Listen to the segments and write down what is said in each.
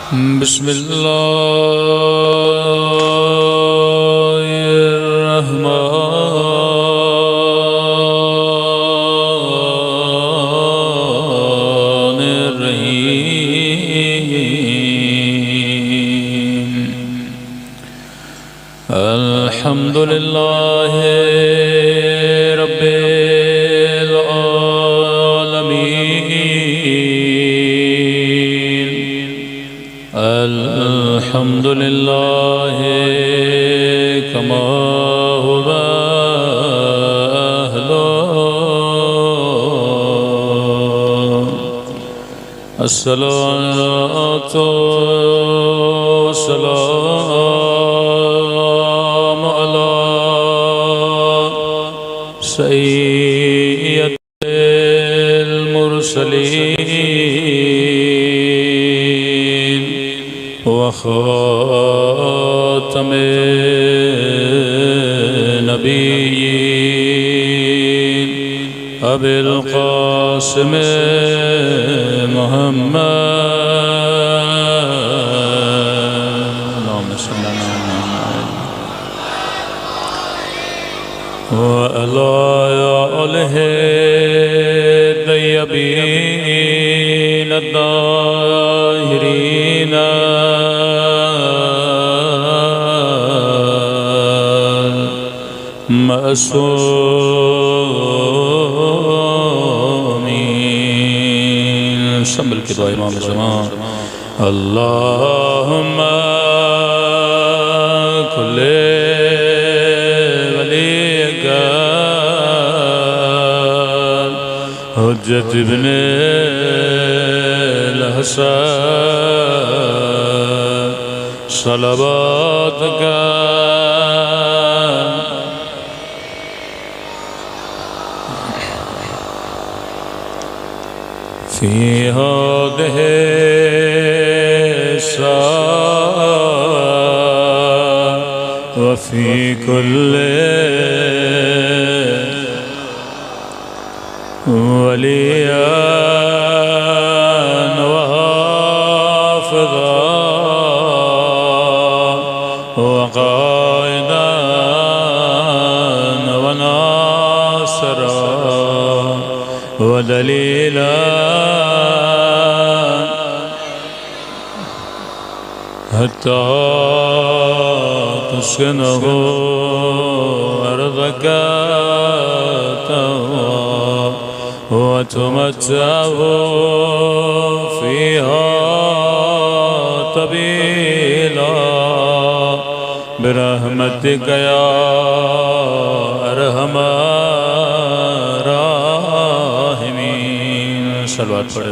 बिस्मिल्लाहिर्रहमानिर्रहीम। अल्हम्दुलिल्लाहि रब्बिल आलमीन। अल्हम्दुलिल्लाहि कमा हुवा अस्सलातु वस्सलामु अला सय्यिदिल मुरसलीन व खातमिन नबिय्यीन अबिल क़ासिम व अला आलिहि तय्यबीन अत्ताहिरीन मअसूमीन। संभल के दुआ इमाम ज़मान। अल्लाहुम्मा कुल्ले वलिका हुज्जत इब्ने अल-हसन सलवातका फ़ी हादिहि व फ़ी कुल्ली वलिय्यन व हाफ़िज़न व क़ाइदन व नासिरन व दलीलन हत्ता तुस्किनहु अर्ज़का व तुमत्तिअहु फ़ीहा तवीला बिरहमतिका या अरहमर राहिमीन। सलवात पढ़े।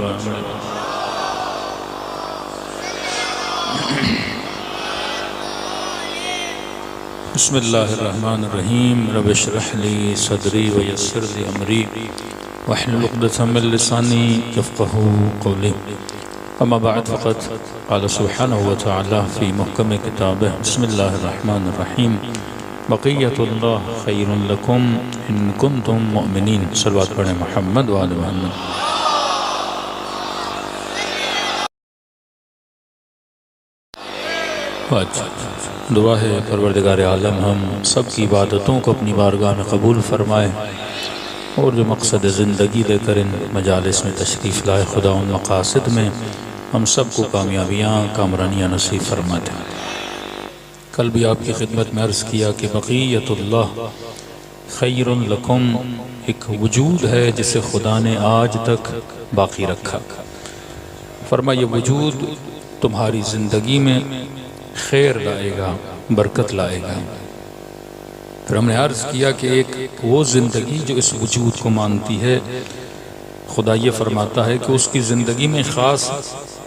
बिस्मिल्लाहिर्रहमानिर्रहीम। रब्बि इश्रह ली सदरी व यस्सिर ली अमरी वहलुल उक़दतम मिन लिसानी यफ़क़हू क़ौली। अम्मा बअद फ़क़द क़ाल सुब्हानहु व तआला फ़ी मुहकम किताबिह बिस्मिल्लाहिर्रहमानिर्रहीम बक़िय्यतुल्लाह ख़ैरुन लकुम इन कुन्तुम मुअमिनीन। सलवात पढ़ें मोहम्मद व आले मोहम्मद। दुआ है परवरदिगार आलम हम सब की इबादतों को अपनी बारगाह में कबूल फरमाए और जो मकसद ज़िंदगी लेकर इन मजालिस में तशरीफ़ लाए खुदा उन मकासद में हम सब को कामयाबियाँ कामरानियाँ नसीब फरमा दें। कल भी आपकी खिदमत में अर्ज़ किया कि बक़िय्यतुल्लाह ख़ैरुन लकुम एक वजूद है जिसे खुदा ने आज तक बाकी रखा। फरमा ये वजूद तुम्हारी ज़िंदगी में खैर लाएगा, बरकत लाएगा। फिर हमने अर्ज़ किया कि एक वो ज़िंदगी जो इस वजूद को मानती है, खुदा ये फरमाता है कि उसकी ज़िंदगी में ख़ास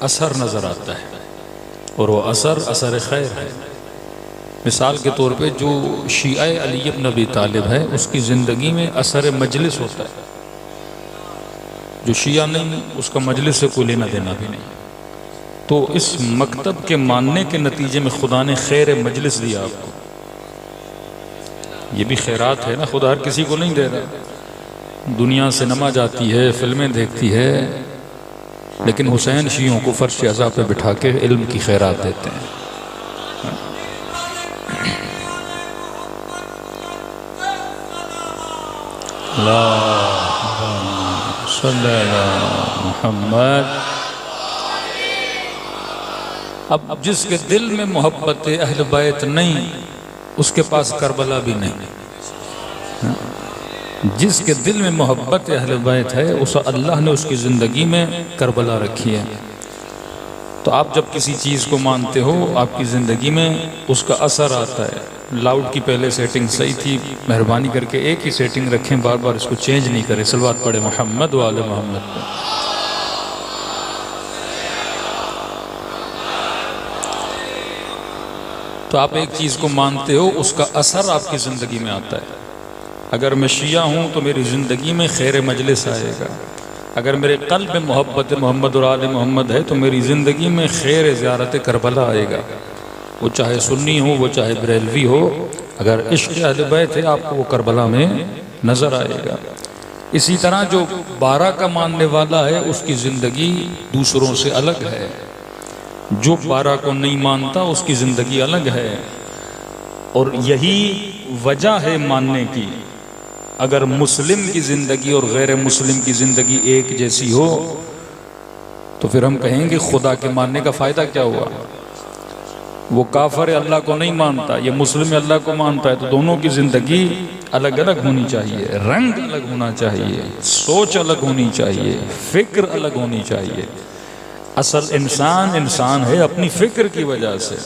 असर नज़र आता है और वो असर खैर है। मिसाल के तौर पे जो शिया अली इब्न अबी तालिब है उसकी ज़िंदगी में असर मजलिस होता है। जो शिया नहीं उसका मजलिस से कोई लेना देना भी नहीं। तो इस मकतब के मानने के नतीजे में खुदा ने खैर मजलिस दिया आपको। ये भी खैरात है ना, खुदा हर किसी को नहीं दे रहा। दुनिया से नमा जाती है, फिल्में देखती है, लेकिन हुसैन शियों को फर्श अज़ा पे बिठा के इल्म की खैरात देते हैं। अल्लाहुम्मा सल्ली अला मुहम्मद। अब जिसके दिल में मोहब्बत अहल बैत नहीं, उसके पास करबला भी नहीं। जिसके दिल में मोहब्बत अहल बैत है, उस अल्लाह ने उसकी ज़िंदगी में करबला रखी है। तो आप जब किसी चीज़ को मानते हो, आपकी ज़िंदगी में उसका असर आता है। लाउड की पहले सेटिंग सही थी, मेहरबानी करके एक ही सेटिंग रखें, बार बार इसको चेंज नहीं करें। सलवात पढ़े मोहम्मद व आले मोहम्मद पे। तो आप एक चीज़ को मानते हो, उसका असर आपकी ज़िंदगी में आता है। अगर मैं शिया हूँ तो मेरी ज़िंदगी में खैर मजलिस आएगा। अगर मेरे कल्ब में मोहब्बत मोहम्मद और आले मोहम्मद है तो मेरी ज़िंदगी में खैर ज़ियारत करबला आएगा। वो चाहे सुन्नी हो, वो चाहे बरेलवी हो, अगर इश्क़ अहले बैत है आपको वो करबला में नज़र आएगा। इसी तरह जो 12 का मानने वाला है उसकी ज़िंदगी दूसरों से अलग है। जो 12 को नहीं मानता उसकी ज़िंदगी अलग है। और यही वजह है मानने की। अगर मुस्लिम की ज़िंदगी और गैर मुस्लिम की ज़िंदगी एक जैसी हो तो फिर हम कहेंगे खुदा के मानने का फ़ायदा क्या हुआ। वो काफर अल्लाह को नहीं मानता, ये मुस्लिम अल्लाह को मानता है, तो दोनों की ज़िंदगी अलग अलग होनी चाहिए, रंग अलग होना चाहिए, सोच अलग होनी चाहिए, फ़िक्र अलग होनी चाहिए। असल इंसान इंसान है अपनी फ़िक्र की वजह से।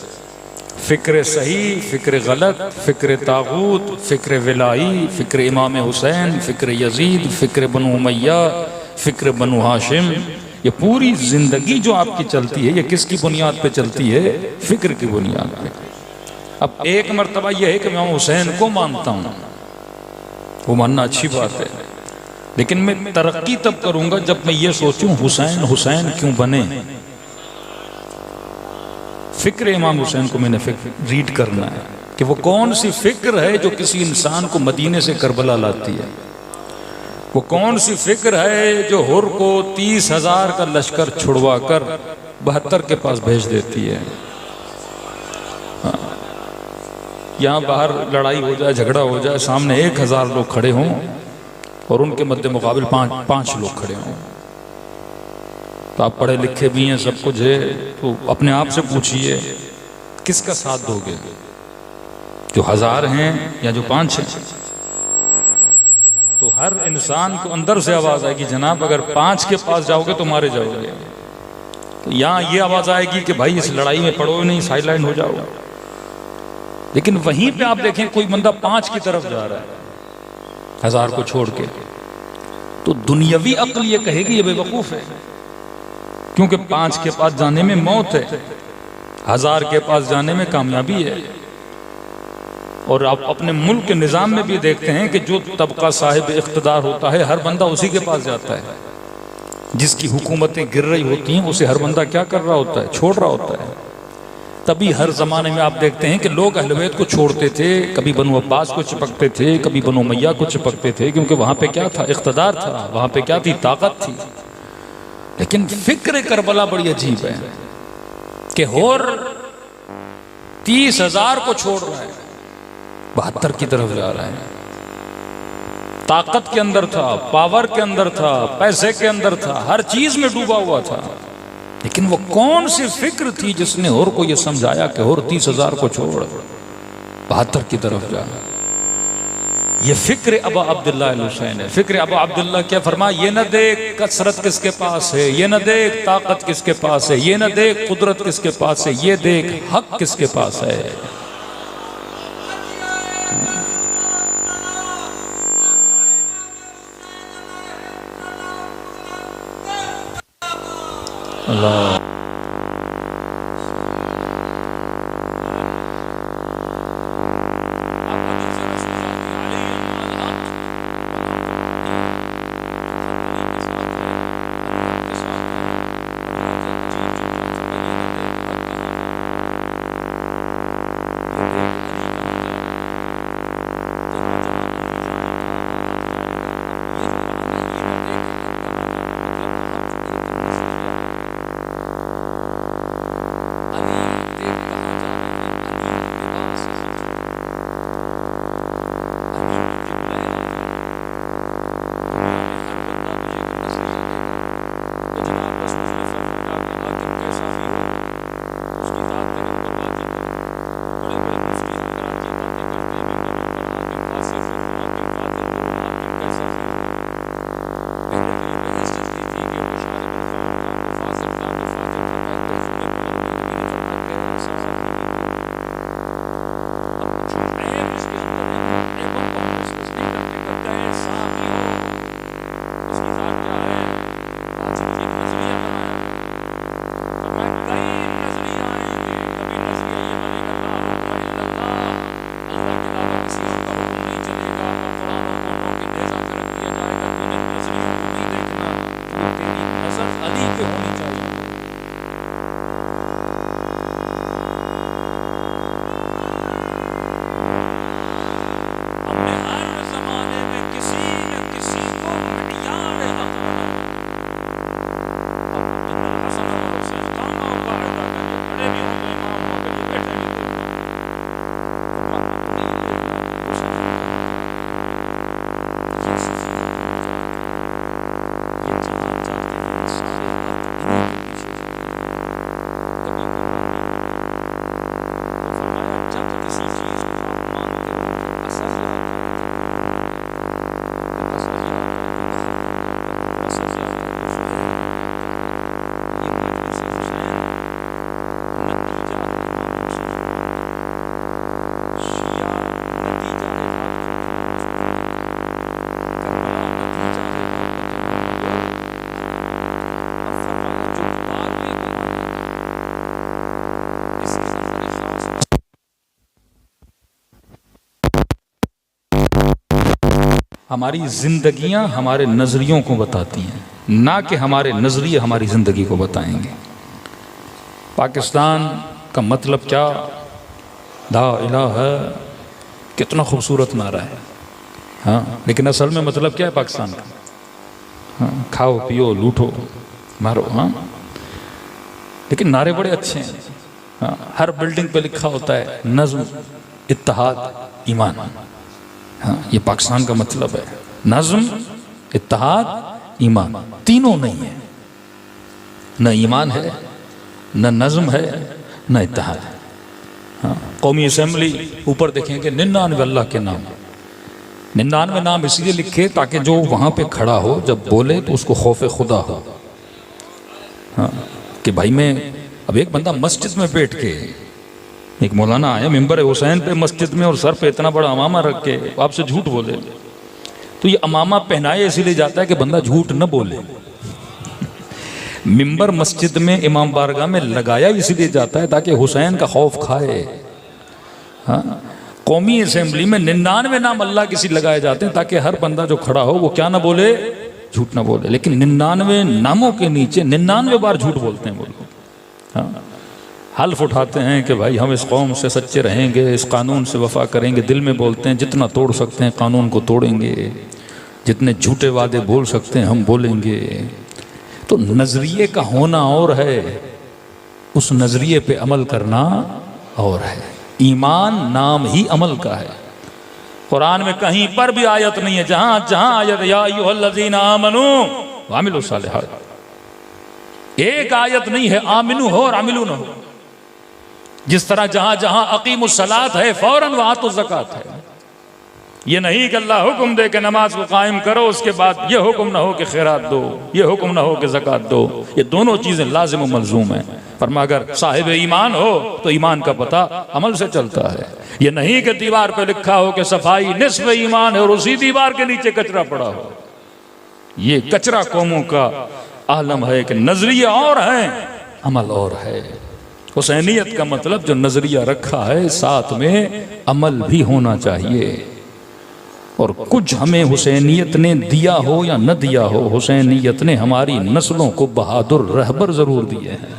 फ़िक्र सही, फ़िक्र गलत, फ़िक्र तागूत, फ़िक्र विलाई, फ़िक्र इमाम हुसैन, फ़िक्र यजीद, फ़िक्र बनु उमैया, फ़िक्र बनु हाशिम, ये पूरी ज़िंदगी जो आपकी चलती है ये किसकी बुनियाद पे चलती है? फ़िक्र की बुनियाद पे। अब एक मर्तबा यह है कि मैं इमाम हुसैन को मानता हूँ, वो मानना अच्छी बात है, लेकिन मैं तरक्की तब करूँगा जब मैं ये सोचूं हुसैन हुसैन क्यों बने। फ़िक्र इमाम हुसैन को मैंने रीड करना है कि वो कौन सी फ़िक्र है जो किसी इंसान को मदीने से करबला लाती है। वो कौन सी फ़िक्र है जो हुर को 30,000 का लश्कर छुड़वा कर 72 के पास भेज देती है। हाँ। यहाँ बाहर लड़ाई हो जाए, झगड़ा हो जाए, सामने 1,000 लोग खड़े हों और उनके मद्दे मुकाबिल पाँच लोग खड़े हों। तो आप पढ़े लिखे भी हैं, सब कुछ है, तो अपने आप से पूछिए किसका साथ दोगे, जो 1000 हैं या जो 5 हैं। तो हर इंसान को अंदर से आवाज़ आएगी जनाब अगर 5 के पास जाओगे तो मारे जाओगे। तो यहाँ ये आवाज़ आएगी कि भाई इस लड़ाई में पड़ो नहीं, साइडलाइन हो जाओ। लेकिन वहीं पे आप देखें कोई बंदा 5 की तरफ जा रहा है 1000 को छोड़ के, तो दुनियावी अक्ल ये कहेगी ये बेवकूफ़ है, क्योंकि 5 के पास जाने में मौत है, 1000 के पास जाने में कामयाबी है। और आप अपने मुल्क के निज़ाम में भी देखते हैं कि जो तबका साहिब इख्तिदार होता है हर बंदा उसी के पास जाता है। जिसकी हुकूमतें गिर रही होती हैं उसे हर बंदा क्या कर रहा होता है? छोड़ रहा होता है। तभी हर ज़माने में आप देखते हैं कि लोग अहले बैत को छोड़ते थे, कभी बनु अब्बास को चिपकते थे, कभी बनु उमैया को चिपकते थे, क्योंकि वहाँ पे क्या था? इख्तिदार था, वहाँ पे क्या थी? ताकत थी। लेकिन फ़िक्र करबला बड़ी अजीब है कि और 30,000 को छोड़ रहा है, 72 की तरफ जा रहा है। ताकत के अंदर था, पावर के अंदर था, पैसे के अंदर था, हर चीज में डूबा हुआ था। लेकिन वो कौन सी फिक्र थी जिसने और को ये समझाया कि और 30,000 को छोड़ 72 की तरफ जा। ये फिक्र अबा अब्दुल्ला हुसैन है। फिक्र अबा अब्दुल्ला क्या फरमाया? ये न देख कसरत किसके पास है, ये न देख ताकत किसके पास है, ये न देख कुदरत किसके पास है, ये देख हक किसके पास है। अल्लाह हमारी जिंदगियां हमारे नजरियों को बताती हैं, ना कि हमारे नजरिए हमारी जिंदगी को बताएंगे। पाकिस्तान का मतलब क्या? ला इलाहा, कितना खूबसूरत नारा है, हाँ, लेकिन असल में मतलब क्या है पाकिस्तान का? हाँ, खाओ पियो लूटो मारो, हाँ, लेकिन नारे बड़े अच्छे हैं। हाँ, हर बिल्डिंग पे लिखा होता है नज़्म, इत्तेहाद, ईमान। हाँ, ये पाकिस्तान का मतलब है, नज़्म, इत्तेहाद, ईमान। तीनों नहीं है, न ईमान है, न नज़्म है, न इत्तेहाद है। हाँ, कौमी असेंबली ऊपर देखेंगे 99 अल्लाह के नाम, 99 नाम इसलिए लिखे ताकि जो वहाँ पे खड़ा हो जब बोले तो उसको खौफ खुदा हो। हाँ, कि भाई मैं, अब एक बंदा मस्जिद में बैठ के, एक मौलाना आया मिंबर हुसैन पे मस्जिद में और सर पे इतना बड़ा अमामा रख के आपसे झूठ बोले, तो ये अमामा पहनाए इसीलिए जाता है कि बंदा झूठ न बोले। मिंबर मस्जिद में इमाम बारगाह में लगाया इसीलिए जाता है ताकि हुसैन का खौफ खाए। हाँ, कौमी असेंबली में 99 नाम अल्लाह किसी लगाए जाते हैं ताकि हर बंदा जो खड़ा हो वो क्या ना बोले, झूठ ना बोले। लेकिन 99 नामों के नीचे 99 बार झूठ बोलते हैं वो लोग। हाँ, हल्फ उठाते हैं कि भाई हम इस कौम से सच्चे रहेंगे, इस कानून से वफा करेंगे, दिल में बोलते हैं जितना तोड़ सकते हैं कानून को तोड़ेंगे, जितने झूठे वादे बोल सकते हैं हम बोलेंगे। तो नजरिए का होना और है, उस नजरिए पे अमल करना और है। ईमान नाम ही अमल का है। कुरान में कहीं पर भी आयत नहीं है जहां जहां आयत या अय्युहल्लज़ीना आमनू व अमिलुस सालिहात, एक आयत नहीं है आमिनू हो और अमिलू न हो। जिस तरह जहां जहां अकीमुस सलात है फौरन वातुज़ ज़कात है। ये नहीं कि अल्लाह हुक्म दे के नमाज को कायम करो उसके बाद ये हुक्म ना हो कि खैरात दो, ये हुक्म ना हो कि ज़कात दो। ये दोनों चीजें लाजिम व मलजूम है। पर अगर साहिब ईमान हो तो ईमान का पता अमल से चलता है। ये नहीं कि दीवार पे लिखा हो कि सफाई निस्फ ईमान है और उसी दीवार के नीचे कचरा पड़ा हो। ये कचरा कौमों का आलम है कि नजरिया और है अमल और है। हुसैनियत का मतलब जो नजरिया रखा है साथ में अमल भी होना चाहिए। और कुछ हमें हुसैनियत ने दिया हो या न दिया हो, हुसैनियत ने हमारी नस्लों को बहादुर रहबर जरूर दिए हैं।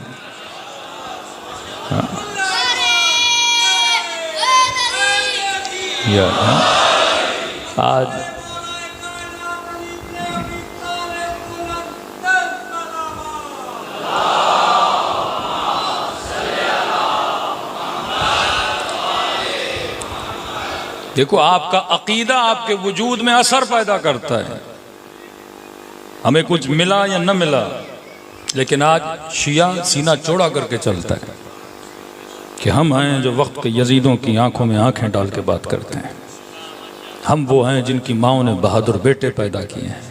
हाँ। आज देखो, आपका अकीदा आपके वजूद में असर पैदा करता है। हमें कुछ मिला या न मिला, लेकिन आज शिया सीना चौड़ा करके चलता है कि हम हैं जो वक्त के यजीदों की आंखों में आंखें डाल के बात करते हैं। हम वो हैं जिनकी माओं ने बहादुर बेटे पैदा किए हैं।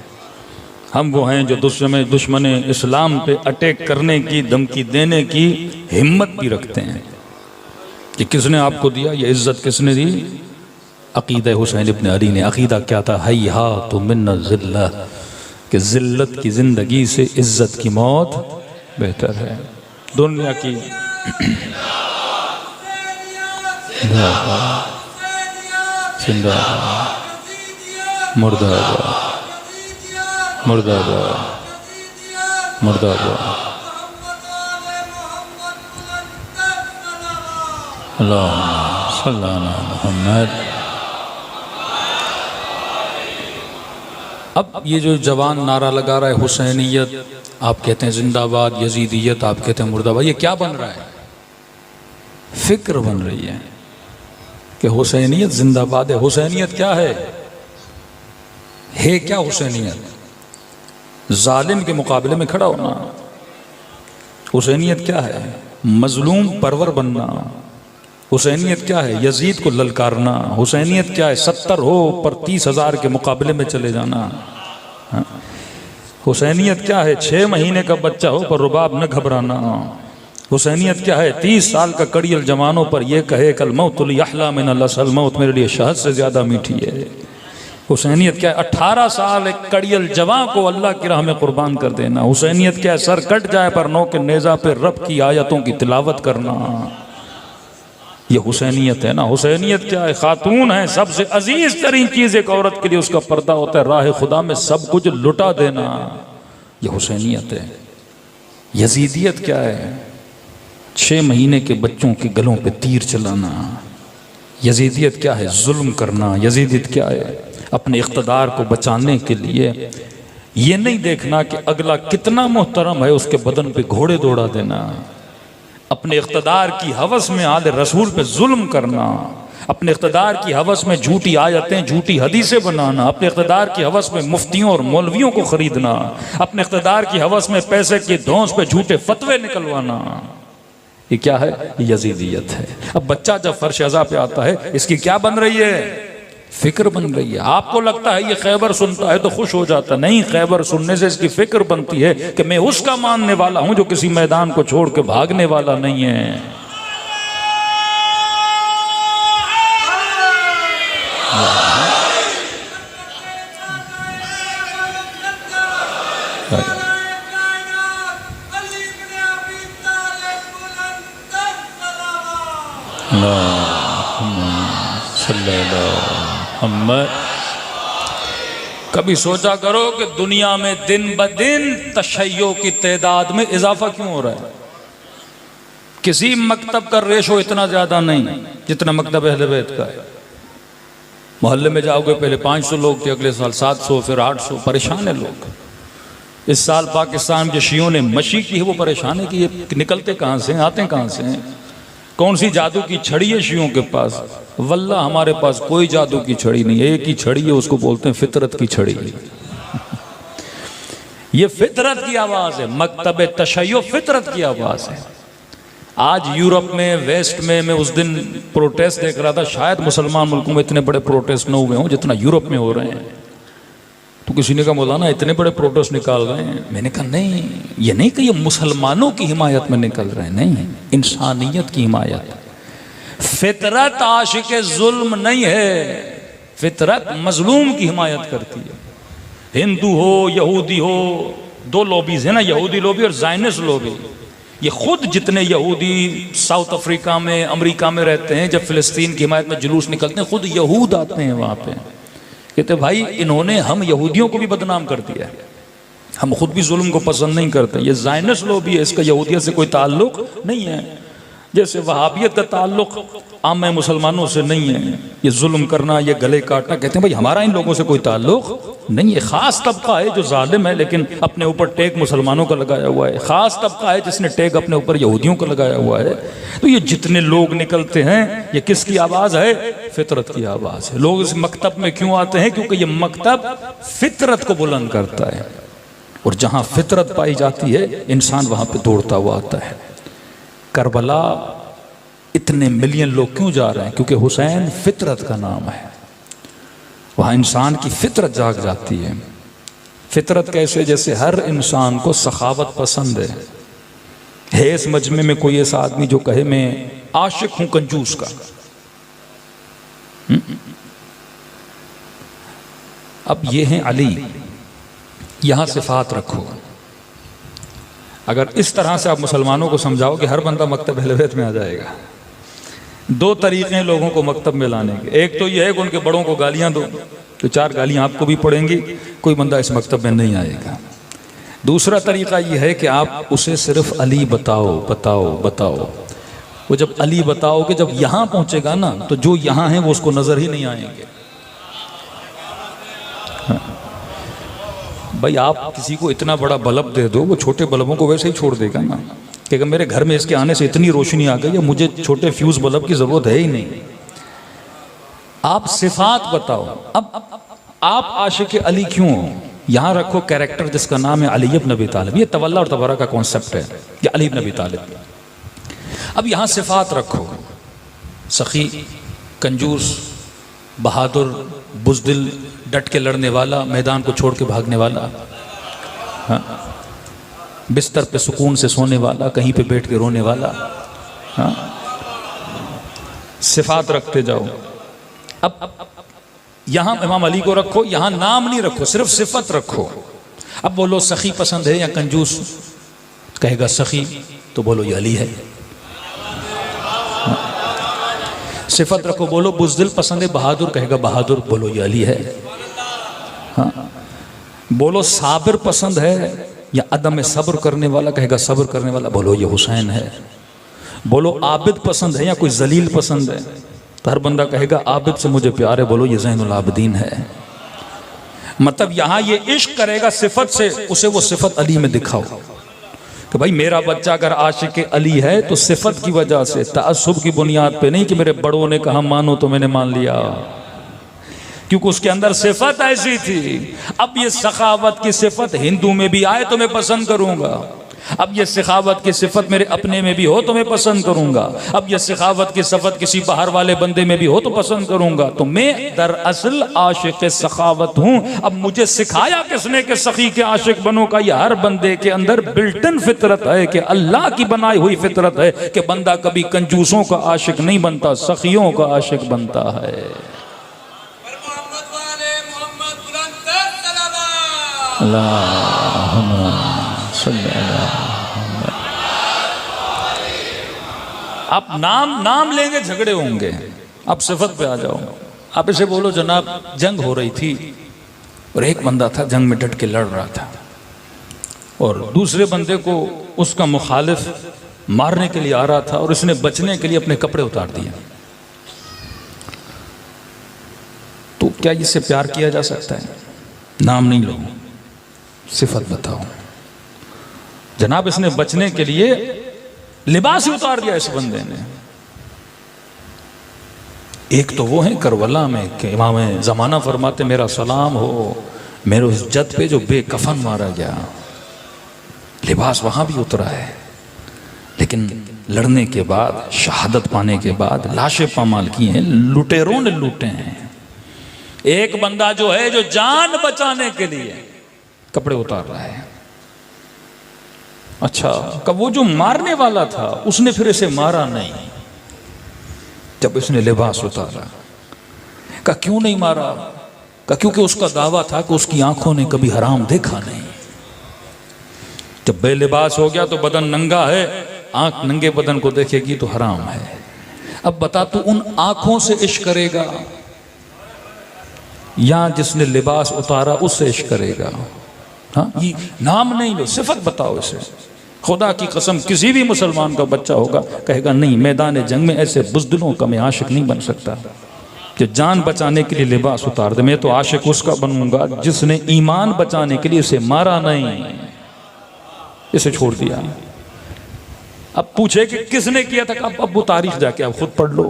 हम वो हैं जो दुश्मन इस्लाम पे अटैक करने की, धमकी देने की हिम्मत भी रखते हैं। कि किसने आपको दिया ये इज्जत, किसने दी? अकीदा हुसैन इब्न अली ने। अकीदा क्या था? हैहातु मिन ज़िल्ला, कि जिल्लत की जिंदगी से इज्जत की मौत बेहतर है। दुनिया की मुर्दाबाद मुर्दाबाद मुर्दाबाद। अल्लाहुम्मा सल्ली अला मुहम्मद। अब ये जो जवान नारा लगा रहा है हुसैनियत, आप कहते हैं जिंदाबाद, यजीदियत आप कहते हैं मुर्दाबाद, ये क्या बन रहा है? फिक्र बन रही है कि हुसैनियत जिंदाबाद है। हुसैनियत क्या है क्या हुसैनियत? जालिम के मुकाबले में खड़ा होना। हुसैनियत क्या है? मजलूम परवर बनना। हुसैनियत क्या है? यजीद को ललकारना। हुसैनियत क्या है? 70 हो पर 30,000 के मुकाबले में चले जाना। हाँ। हुसैनियत क्या है? 6 महीने का बच्चा हो पर रुबाब न घबराना। हुसैनियत क्या है? 30 साल का कड़ियल जवानों पर यह कहे कल मौतुल यहला मिनल असल, मौत मेरे लिए शहद से ज्यादा मीठी है। हुसैनियत क्या है? 18 साल एक कड़ियल जवान को अल्लाह की राह में कुर्बान कर देना। हुसैनियत क्या है? सर कट जाए पर नौ के नेजा पे रब की आयतों की तिलावत करना। ये हुसैनियत है ना। हुसैनियत क्या है? खातून है, सबसे अजीज तरीन चीज एक औरत के लिए उसका पर्दा होता है। राह खुदा में सब कुछ लुटा देना, ये हुसैनियत है। यजीदियत क्या है? 6 महीने के बच्चों के गलों पे तीर चलाना। यजीदियत क्या है? जुल्म करना। यजीदियत क्या है? अपने इख्तदार को बचाने के लिए ये नहीं देखना कि अगला कितना मोहतरम है, उसके बदन पे घोड़े दौड़ा देना। अपने इख्तदार की हवस में आले रसूल पे जुल्म करना। अपने इख्तदार की हवस में झूठी आयतें, झूठी हदीसें बनाना। अपने इख्तदार की हवस में मुफ्तियों और मौलवियों को खरीदना। अपने इख्तदार की हवस में पैसे की धौंस पे झूठे फतवे निकलवाना। ये क्या है? यजीदियत है। अब बच्चा जब फर्श अज़ा पे आता है, इसकी क्या बन रही है? फिक्र बन रही है। आपको लगता है ये खैबर सुनता है तो खुश हो जाता, नहीं। खैबर सुनने से इसकी फिक्र बनती है कि मैं उसका मानने वाला हूं जो किसी मैदान को छोड़ के भागने वाला नहीं है। कभी सोचा करो कि दुनिया में दिन ब दिन तशय्यो की तादाद में इजाफा क्यों हो रहा है? किसी मकतब का रेशो इतना ज्यादा नहीं जितना मकतब अहले बैत का है। मोहल्ले में जाओगे, पहले 500 लोग थे, अगले साल 700, फिर 800। परेशान है लोग। इस साल पाकिस्तान में जो शियों ने मशी की है वो परेशान है कि ये निकलते कहाँ से, आते कहाँ से हैं। कौन सी जादू की छड़ी है शियों के पास? वल्ला हमारे पास कोई जादू की छड़ी नहीं है। एक ही छड़ी है, उसको बोलते हैं फितरत की छड़ी। ये फितरत की आवाज है। मकतब तशय्यो फितरत की आवाज है। आज यूरोप में, वेस्ट में, मैं उस दिन प्रोटेस्ट देख रहा था। शायद मुसलमान मुल्कों में इतने बड़े प्रोटेस्ट न हुए हों जितना यूरोप में हो रहे हैं। तो किसी ने कहा मौलाना इतने बड़े प्रोटेस्ट निकाल रहे हैं। मैंने कहा नहीं, ये नहीं कि ये मुसलमानों की हिमायत में निकल रहे हैं, नहीं, इंसानियत की हिमायत। फितरत आशिक जुल्म नहीं है, फितरत मजलूम की हिमायत करती है। हिंदू हो, यहूदी हो, 2 लॉबीज है ना, यहूदी लॉबी और ज़ायनिस्ट लॉबी। ये खुद जितने यहूदी साउथ अफ्रीका में, अमेरिका में रहते हैं, जब फिलिस्तीन की हिमायत में जुलूस निकलते हैं, खुद यहूद आते हैं वहाँ पे। कहते भाई इन्होंने हम यहूदियों को भी बदनाम कर दिया है, हम खुद भी जुल्म को पसंद नहीं करते। ये ज़ायनिस्ट लॉबी है, इसका यहूदियत से कोई ताल्लुक नहीं है। जैसे वहाबियत का ताल्लुक आम मुसलमानों से नहीं है। ये जुल्म करना, ये गले काटना, कहते हैं भाई हमारा इन लोगों से कोई ताल्लुक नहीं है। खास तबका है जो जालिम है, लेकिन अपने ऊपर टैग मुसलमानों का लगाया हुआ है। खास तबका है जिसने टैग अपने ऊपर यहूदियों का लगाया हुआ है। तो ये जितने लोग निकलते हैं, ये किसकी आवाज़ है? फितरत की आवाज़ है। लोग इस मकतब में क्यों आते हैं? क्योंकि ये मकतब फितरत को बुलंद करता है, और जहाँ फितरत पाई जाती है इंसान वहाँ पे दौड़ता हुआ आता है। करबला इतने मिलियन लोग क्यों जा रहे हैं? क्योंकि हुसैन फितरत का नाम है। वहाँ इंसान की फितरत जाग जाती है। फितरत कैसे? जैसे हर इंसान को सखावत पसंद है इस मजमे में कोई ऐसा आदमी जो कहे मैं आशिक हूं कंजूस का। अब ये हैं अली, यहां सिफात रखो। अगर इस तरह से आप मुसलमानों को समझाओ कि हर बंदा मकतब अहले बैत में आ जाएगा। 2 तरीके हैं लोगों को मकतब में लाने के। एक तो यह है कि उनके बड़ों को गालियां दो, तो 4 गालियां आपको भी पड़ेंगी, कोई बंदा इस मकतब में नहीं आएगा। दूसरा तरीका यह है कि आप उसे सिर्फ अली बताओ बताओ बताओ। वो जब अली बताओगे, जब यहां पहुंचेगा ना, तो जो यहां है वो उसको नजर ही नहीं आएंगे। भाई आप किसी को इतना बड़ा बल्ब दे दो, वो छोटे बल्बों को वैसे ही छोड़ देगा ना, कि अगर मेरे घर में इसके आने से इतनी रोशनी आ गई है, मुझे छोटे फ्यूज बल्ब की जरूरत है ही नहीं। आप सिफात बताओ। अब आप आशिक अली क्यों हो? यहां रखो कैरेक्टर जिसका नाम है अली इब्न अबी तालिब। ये तवल्ला और तबरा का कॉन्सेप्ट है, ये अली इब्न अबी तालिब। अब यहां सिफात रखो, सखी, कंजूस, बहादुर, बुज़दिल, डट के लड़ने वाला, मैदान को छोड़ के भागने वाला, हाँ, बिस्तर पे सुकून से सोने वाला, कहीं पे बैठ के रोने वाला, हाँ, सिफात रखते जाओ। अब यहां इमाम अली को रखो, यहां नाम नहीं रखो, सिर्फ सिफत रखो। अब बोलो सखी पसंद है या कंजूस? कहेगा सखी, तो बोलो ये अली है। सिफत रखो, बोलो बुज़दिल पसंद है बहादुर, कहेगा बहादुर, बोलो ये अली है। हाँ, बोलो साबिर पसंद है या अदम में सब्र करने वाला, कहेगा सब्र करने वाला, बोलो ये हुसैन है। बोलो आबिद पसंद है या कोई जलील पसंद है, तो हर बंदा कहेगा आबिद से मुझे प्यार है, बोलो ये ज़ैनुल आबिदीन है। मतलब यहाँ ये इश्क करेगा सिफत से, उसे वो सिफत अली में दिखाओ कि भाई मेरा बच्चा अगर आशिक अली है तो सिफत की वजह से, तअस्सुब की बुनियाद पे नहीं कि मेरे बड़ों ने कहा मानो तो मैंने मान लिया, क्योंकि उसके अंदर सिफत ऐसी थी। अब ये सखावत की सिफत हिंदू में भी आए तो मैं पसंद करूंगा, अब ये सखावत की सिफत मेरे अपने में भी हो तो मैं पसंद करूंगा, अब ये सखावत की सिफत किसी बाहर वाले बंदे में भी हो तो पसंद करूंगा। तो मैं दरअसल आशिक सखावत हूं। अब मुझे सिखाया किसने कि सखी के आशिक बनो का? यह हर बंदे के अंदर बिल्टन फितरत है कि अल्लाह की बनाई हुई फितरत है कि बंदा कभी कंजूसों का आशिक नहीं बनता, सखियों का आशिक बनता है। आप नाम लेंगे झगड़े होंगे। अब सिफत पे आ जाओ। आप इसे बोलो जनाब जंग हो रही थी और एक बंदा था जंग में डट के लड़ रहा था और दूसरे बंदे को उसका मुखालिफ मारने के लिए आ रहा था और उसने बचने के लिए अपने कपड़े उतार दिए। तो क्या इससे प्यार किया जा सकता है? नाम नहीं लो, सिफत बताओ। जनाब इसने बचने के लिए लिबास ही उतार दिया इस बंदे ने। एक तो वो है करबला में कि इमाम जमाना फरमाते मेरा सलाम हो मेरे उस जद पे जो बेकफन मारा गया। लिबास वहां भी उतरा है, लेकिन लड़ने के बाद, शहादत पाने के बाद लाशें पामाल की हैं, लुटेरों ने लूटे हैं। एक बंदा जो है जो जान बचाने के लिए कपड़े उतार रहा है। अच्छा, कब वो जो मारने वाला था उसने फिर इसे मारा नहीं। जब इसने लिबास उतारा, कहा क्यों नहीं मारा? कहा क्योंकि उसका दावा था कि उसकी आंखों ने कभी हराम देखा नहीं। जब बेलिबास हो गया तो बदन नंगा है, आंख नंगे बदन को देखेगी तो हराम है। अब बता तू उन आंखों से इश्क करेगा या जिसने लिबास उतारा उससे इश्क करेगा? हाँ, ये नाम नहीं लो, सिफत बताओ इसे। खुदा की कसम किसी भी मुसलमान का बच्चा होगा कहेगा नहीं, मैदान जंग में ऐसे बुज़दिलों का मैं आशिक नहीं बन सकता कि जान बचाने के लिए लिबास उतार दे। मैं तो आशिक उसका बनूंगा जिसने ईमान बचाने के लिए इसे मारा नहीं, इसे छोड़ दिया। अब पूछे कि किसने किया था? अब वो तारीख जाके आप खुद पढ़ लो,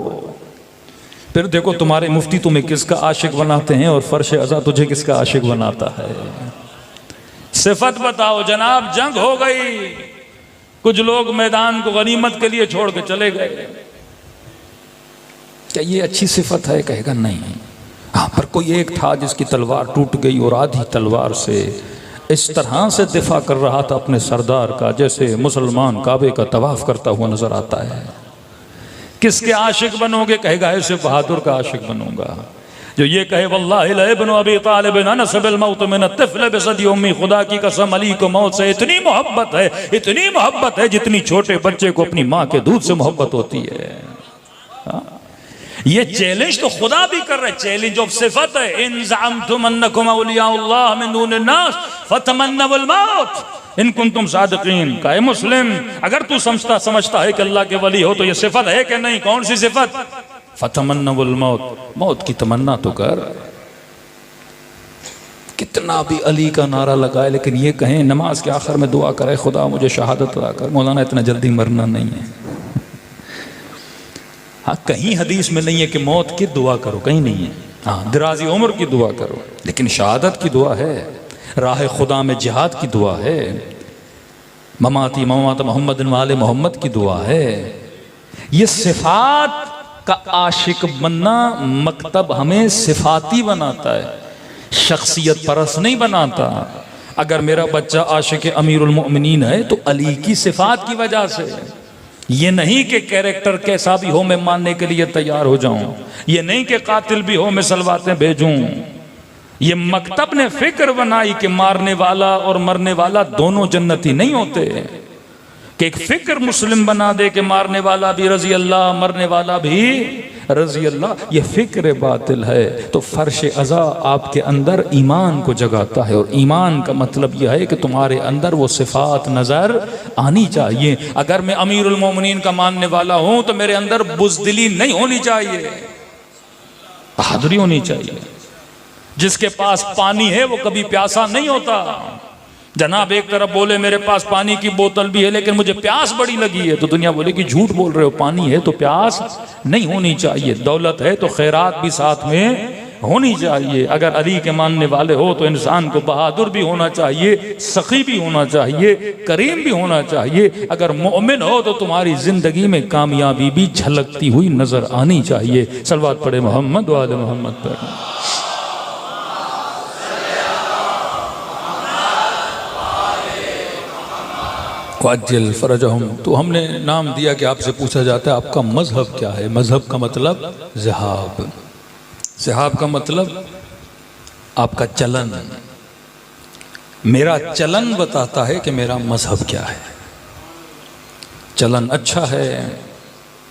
फिर देखो तुम्हारे मुफ्ती तुम्हें किसका आशिक बनाते हैं और फर्श अज़ा तुझे किसका आशिक बनाता है। सिफत बताओ। जनाब जंग हो गई, कुछ लोग मैदान को गनीमत के लिए छोड़ के चले गए। क्या ये अच्छी सिफत है? कहेगा नहीं। हाँ, पर कोई एक था जिसकी तलवार टूट गई और आधी तलवार से इस तरह से दिफा कर रहा था अपने सरदार का जैसे मुसलमान काबे का तवाफ करता हुआ नजर आता है। किसके आशिक बनोगे? कहेगा ऐसे बहादुर का आशिक बनूंगा जो ये कहे वल्लाहि ला इब्नु अबी तालिब नसबल मौत मिन तिफ्ल बिसदी उम्मी, खुदा की कसम अली को मौत से इतनी मोहब्बत है, इतनी मोहब्बत है जितनी छोटे बच्चे को अपनी माँ के दूध से मोहब्बत होती है। ये चैलेंज तो खुदा भी कर रहे, चैलेंज ऑफ सिफत है। इन ज़अमतुम अन्नकुम औलियाउल्लाह मिन दूनिन नास फतमन्नवुल मौत इन कुंतुम सादिकीन। का मुस्लिम, अगर तू समझता है कि अल्लाह के वली हो तो ये सिफत है कि नहीं? कौन सी सिफत? फतमन्नवुल मौत, मौत की तमन्ना तो कर। कितना भी अली का नारा लगाए लेकिन ये कहें नमाज के आखिर में दुआ करे खुदा मुझे शहादत अता कर। मौलाना इतना जल्दी मरना नहीं है। हाँ, कहीं हदीस में नहीं है कि मौत की दुआ करो, कहीं नहीं है। हाँ, दराजी उम्र की दुआ करो, लेकिन शहादत की दुआ है, राह खुदा में जिहाद की दुआ है, ममाती ममात मोहम्मद वाले मोहम्मद की दुआ है। ये सिफात का आशिक बनना मकतब हमें सिफाती बनाता है, शख्सियत परस नहीं बनाता। अगर मेरा बच्चा आशिक अमीरुल मोमिनीन है तो अली की सिफात की वजह से, ये नहीं कि कैरेक्टर कैसा भी हो मैं मानने के लिए तैयार हो जाऊं, ये नहीं कि कातिल भी हो मैं सलवातें भेजूं। ये मकतब ने फिक्र बनाई कि मारने वाला और मरने वाला दोनों जन्नती नहीं होते, कि एक फिक्र मुस्लिम बना दे कि मारने वाला भी रजी अल्लाह, मरने वाला भी रज़ी अल्लाह, ये फ़िक्र बातिल है। तो फ़र्श अज़ा आपके अंदर ईमान को जगाता है, और ईमान का मतलब यह है कि तुम्हारे अंदर वो सिफ़ात नज़र आनी चाहिए। अगर मैं अमीरुल मोमिनीन का मानने वाला हूँ तो मेरे अंदर बुज़दिली नहीं होनी चाहिए, बहादुरी होनी चाहिए। जिसके पास पानी है वो कभी प्यासा नहीं होता। जनाब एक तरफ बोले मेरे पास पानी की बोतल भी है लेकिन मुझे प्यास बड़ी लगी है, तो दुनिया बोले कि झूठ बोल रहे हो, पानी है तो प्यास नहीं होनी चाहिए। दौलत है तो खैरात भी साथ में होनी चाहिए। अगर अली के मानने वाले हो तो इंसान को बहादुर भी होना चाहिए, सखी भी होना चाहिए, करीम भी होना चाहिए। अगर मोमिन हो तो तुम्हारी जिंदगी में कामयाबी भी झलकती हुई नजर आनी चाहिए। सलवात पढ़े मोहम्मद व आले मोहम्मद पर। वाजिल फरजहुम। तो हमने नाम दिया कि आपसे पूछा जाता है आपका मजहब क्या है। मजहब का मतलब ज़िहाब, ज़िहाब का मतलब आपका चलन। मेरा चलन बताता है कि मेरा मजहब क्या है। चलन अच्छा है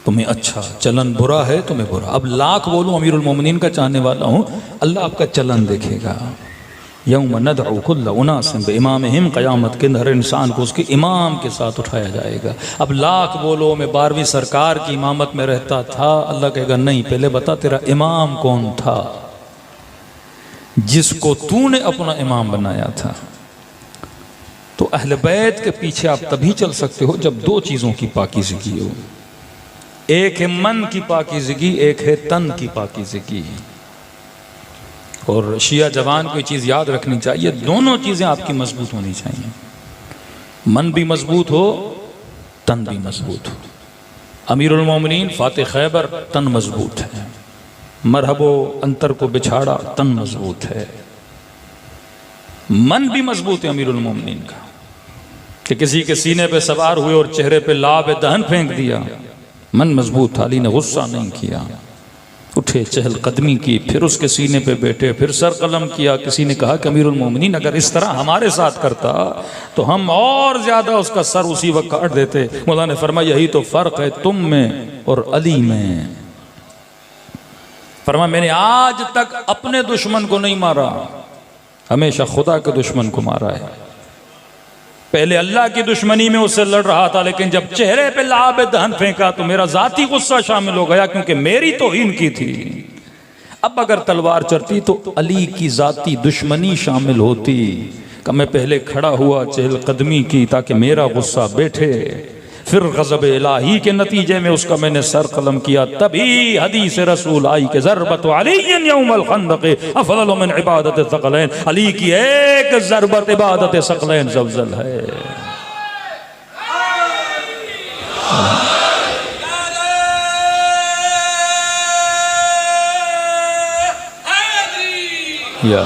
तो मैं अच्छा, चलन बुरा है तो मैं बुरा। अब लाख बोलूं अमीरुल मोमिनीन का चाहने वाला हूं, अल्लाह आपका चलन देखेगा। यौम नदउ कुल्ल उनासिम बिइमामिहिम, क़यामत के हर इंसान को उसके इमाम के साथ उठाया जाएगा। अब लाख बोलो मैं 12वीं सरकार की इमामत में रहता था, अल्लाह कहेगा नहीं, पहले बता तेरा इमाम कौन था जिसको तूने अपना इमाम बनाया था। तो अहले बैत के पीछे आप तभी चल सकते हो जब दो चीज़ों की पाकीज़गी हो। एक है मन की पाकीज़गी, एक है तन की पाकीज़गी। और शिया जवान को ये चीज़ याद रखनी चाहिए, दोनों चीज़ें आपकी मजबूत होनी चाहिए। मन भी मजबूत हो, तन भी मजबूत हो। अमीरुल मोमिनीन फातिह खैबर, तन मजबूत है। मरहबो अंतर को बिछाड़ा, तन मजबूत है। मन भी मजबूत है अमीरुल मोमिनीन का, कि किसी के सीने पे सवार हुए और चेहरे पे लाब दहन फेंक दिया, मन मजबूत था। अली ने गुस्सा नहीं किया, उठे, चहल कदमी की, फिर उसके सीने पे बैठे, फिर सर कलम किया। किसी ने कहा कि अमीरुल मोमिनीन अगर इस तरह हमारे साथ करता तो हम और ज्यादा उसका सर उसी वक्त काट देते। मौला ने फरमाया यही तो फर्क है तुम में और अली में। फरमाया मैंने आज तक अपने दुश्मन को नहीं मारा, हमेशा खुदा के दुश्मन को मारा है। पहले अल्लाह की दुश्मनी में उससे लड़ रहा था, लेकिन जब चेहरे पे लाब दहन फेंका तो मेरा जाती गुस्सा शामिल हो गया, क्योंकि मेरी तौहीन की थी। अब अगर तलवार चलती तो अली की जाती दुश्मनी शामिल होती। कि मैं पहले खड़ा हुआ, चहल कदमी की, ताकि मेरा गुस्सा बैठे। फिर गज़ब इलाही के नतीजे में उसका मैंने सर कलम किया। तभी हदीस रसूल आई के ज़रबत अलीयन यौमल खंदक़ अफ़ज़ल मिन इबादत सकलैन। अली की एक ज़रबत इबादत सकलैन ज़लज़ल है। या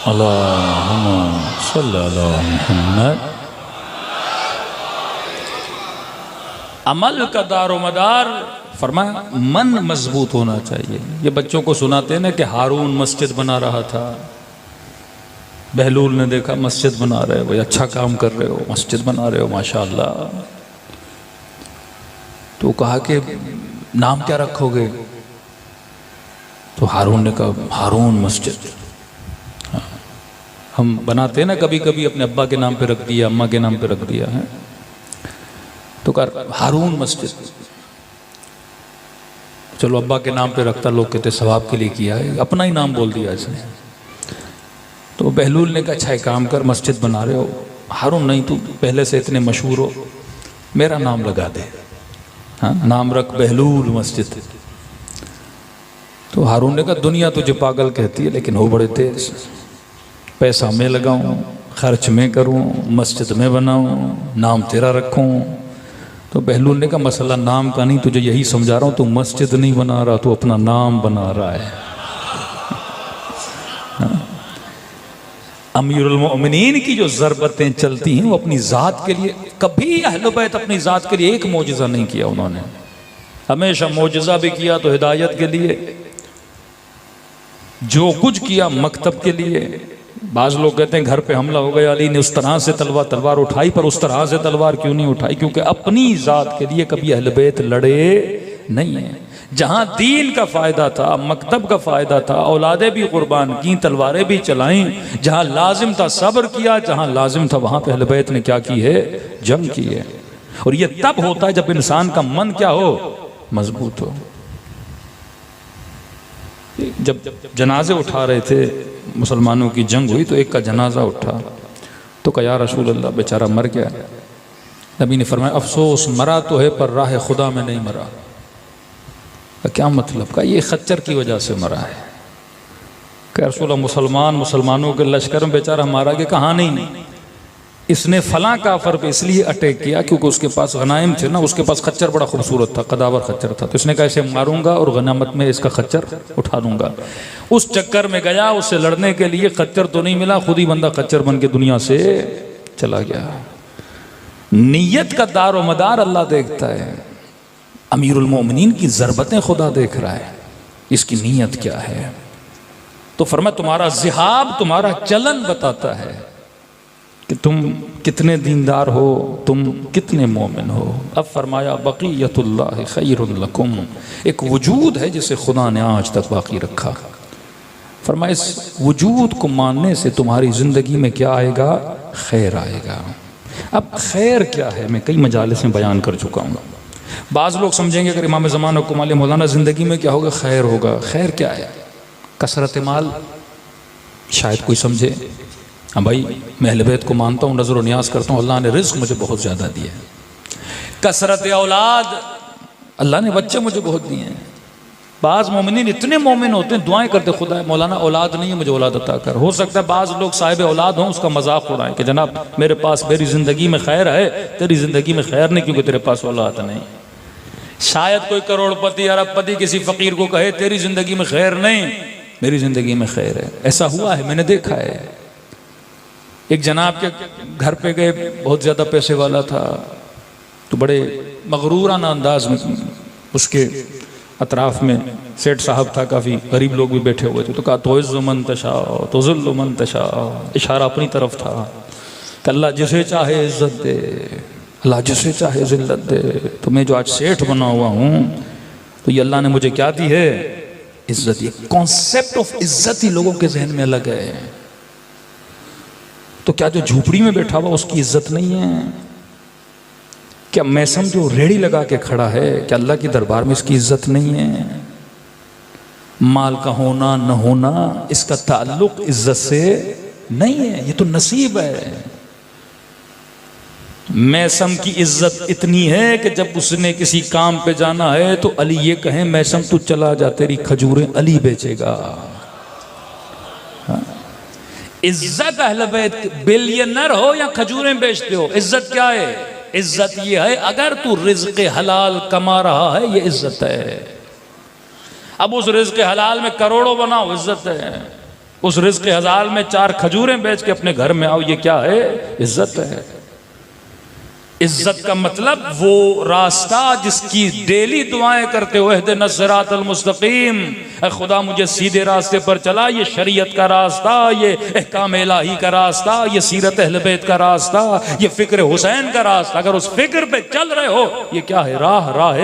अल्लाहुम्मा सल्ली अला मुहम्मद। अमल का दारोमदार फरमाया मन मजबूत होना चाहिए। ये बच्चों को सुनाते हैं ना कि हारून मस्जिद बना रहा था, बहलूल ने देखा मस्जिद बना रहे हो, अच्छा काम कर रहे हो, मस्जिद बना रहे हो माशाअल्लाह। तो कहा कि नाम क्या रखोगे? तो हारून ने कहा हारून मस्जिद। हम बनाते हैं ना कभी कभी, अपने अब्बा के नाम पे रख दिया, अम्मा के नाम पे रख दिया है, तो कर हारून मस्जिद। चलो अब्बा के नाम पे रखता, लोग कहते सवाब के लिए किया है, अपना ही नाम बोल दिया इसने। तो बहलूल ने कहा अच्छा एक काम कर, मस्जिद बना रहे हो, हारून नहीं तू पहले से इतने मशहूर हो, मेरा नाम लगा दे, हाँ नाम रख बहलूल मस्जिद। तो हारून ने कहा दुनिया तुझे पागल कहती है, लेकिन हो बड़े तेज, पैसा मैं लगाऊं, खर्च मैं करूं, मस्जिद में बनाऊं, नाम तेरा रखूं। तो बहलूल ने कहा मसला नाम का नहीं, तुझे यही समझा रहा हूं, तू मस्जिद नहीं बना रहा, तू अपना नाम बना रहा है। अमीरुल मोमिनीन की जो ज़रबतें चलती हैं वो अपनी ज़ात के लिए, कभी अहले बैत अपनी ज़ात के लिए एक मौजज़ा नहीं किया उन्होंने, हमेशा मौजज़ा भी किया तो हिदायत के लिए, जो कुछ किया मकतब के लिए, बाज़ लोग कहते हैं घर पे हमला हो गया, अली ने उस तरह से तलवार उठाई, पर उस तरह से तलवार क्यों नहीं उठाई? क्योंकि अपनी ज़ात के लिए कभी अहले बैत लड़े नहीं है। जहाँ दीन का फ़ायदा था, मकतब का फ़ायदा था, औलादे भी कुर्बान की, तलवारें भी चलाईं। जहाँ लाजिम था सब्र किया, जहाँ लाजिम था वहाँ पे अहले बैत ने क्या की है? जंग की है। और ये तब होता है जब इंसान का मन क्या हो? मजबूत हो। जब जनाजे उठा रहे थे, मुसलमानों की जंग हुई, तो एक का जनाजा उठा तो कहा या रसूल अल्लाह बेचारा मर गया। नबी ने फरमाया अफसोस, मरा तो है पर राह खुदा में नहीं मरा। क्या मतलब? का ये खच्चर की वजह से मरा है। क्या रसूल मुसलमानों के लश्कर में बेचारा मारा गया? कहाँ नहीं, इसने फलां काफर पे इसलिए अटैक किया क्योंकि उसके पास गनाइम थे ना, उसके पास खच्चर बड़ा खूबसूरत था, कदावर खच्चर था, तो इसने कहा इसे मारूंगा और गनामत में इसका खच्चर उठा दूंगा। उस चक्कर में गया, उससे लड़ने के लिए खच्चर तो नहीं मिला, खुद ही बंदा खच्चर बन के दुनिया से चला गया। नीयत का दारो मदार अल्लाह देखता है। अमीरुल मोमिनीन की ज़रबतें खुदा देख रहा है, इसकी नीयत क्या है। तो फरमाया तुम्हारा जिहाब, तुम्हारा चलन बताता है कि तुम कितने दीनदार हो, तुम कितने मोमिन हो। अब फरमाया बक़ियतुल्लाह खैरुल लकुम, एक वजूद है जिसे खुदा ने आज तक बाकी रखा। फरमाया इस वजूद को मानने से तुम्हारी ज़िंदगी में क्या आएगा? खैर आएगा। अब खैर क्या है मैं कई मजालिस में बयान कर चुका हूँ। बाज़ लोग समझेंगे अगर इमाम ज़मान हुक्म अलैहि मौलाना ज़िंदगी में क्या होगा? खैर होगा। खैर क्या है? कसरत माल, शायद कोई समझे। हाँ भाई, मैं अहले बैत को मानता हूँ, नज़र व नियाज करता हूँ, अल्लाह ने रिज़्क़ मुझे बहुत ज़्यादा दिया है। कसरत औलाद, अल्लाह ने बच्चे मुझे बहुत दिए हैं। बाज़ मोमिनीन इतने मोमिन होते हैं, दुआएं करते खुदा मौलाना औलाद नहीं है, मुझे औलाद अता कर। हो सकता है बाज़ लोग साहिब औलाद हों, उसका मजाक उड़ाएं कि जनाब मेरे पास मेरी ज़िंदगी में खैर है, तेरी ज़िंदगी में खैर नहीं क्योंकि तेरे पास औलाद नहीं। शायद कोई करोड़पति अरबपति किसी फ़कीर को कहे तेरी ज़िंदगी में खैर नहीं, मेरी ज़िंदगी में खैर है। ऐसा हुआ है, मैंने देखा है। एक जनाब के घर पे गए, बहुत ज़्यादा पैसे वाला था, तो बड़े मगरूराना अंदाज में उसके अतराफ़ में सेठ साहब था, काफ़ी गरीब लोग भी बैठे हुए थे, तो कहा तुइज़्ज़ु मन तशाअ तुज़िल्लु मन तशाअ, इशारा अपनी तरफ था कि अल्लाह जिसे चाहे इज़्ज़त दे, अल्लाह जिसे चाहे ज़िल्लत दे। तो मैं जो आज सेठ बना हुआ हूँ, तो ये अल्लाह ने मुझे क्या दी है? इज़्ज़त। ये कॉन्सेप्ट ऑफ इज़्ज़त ही लोगों के जहन में अलग है। तो क्या जो झूपड़ी में बैठा हुआ उसकी इज्जत नहीं है? क्या मैसम जो रेड़ी लगा के खड़ा है, क्या अल्लाह के दरबार में इसकी इज्जत नहीं है? माल का होना न होना इसका ताल्लुक इज्जत से नहीं है, ये तो नसीब है। मैसम की इज्जत इतनी है कि जब उसने किसी काम पे जाना है तो अली ये कहें मैसम तू चला जा, तेरी खजूरें अली बेचेगा। इज्जत अहले बैत, बिलियनर हो या खजूरें बेचते हो, इज्जत क्या है? इज्जत ये है अगर तू रिज़्क़ हलाल कमा रहा है, ये इज्जत है। अब उस रिज़्क़ हलाल में करोड़ों बनाओ, इज्जत है। उस रिज़्क़ हलाल में 4 खजूरें बेच के अपने घर में आओ, ये क्या है? इज्जत है। इज्जत का मतलब वो रास्ता जिसकी डेली दुआएं करते हो, इहदिनस सिरातल मुस्तकीम, खुदा मुझे सीधे रास्ते पर चला, ये शरीयत का रास्ता, ये अहकाम इलाही का रास्ता, ये सीरत अहले बैत का रास्ता, ये फिक्र हुसैन का रास्ता। अगर उस फिक्र पे चल रहे हो, ये क्या है? राह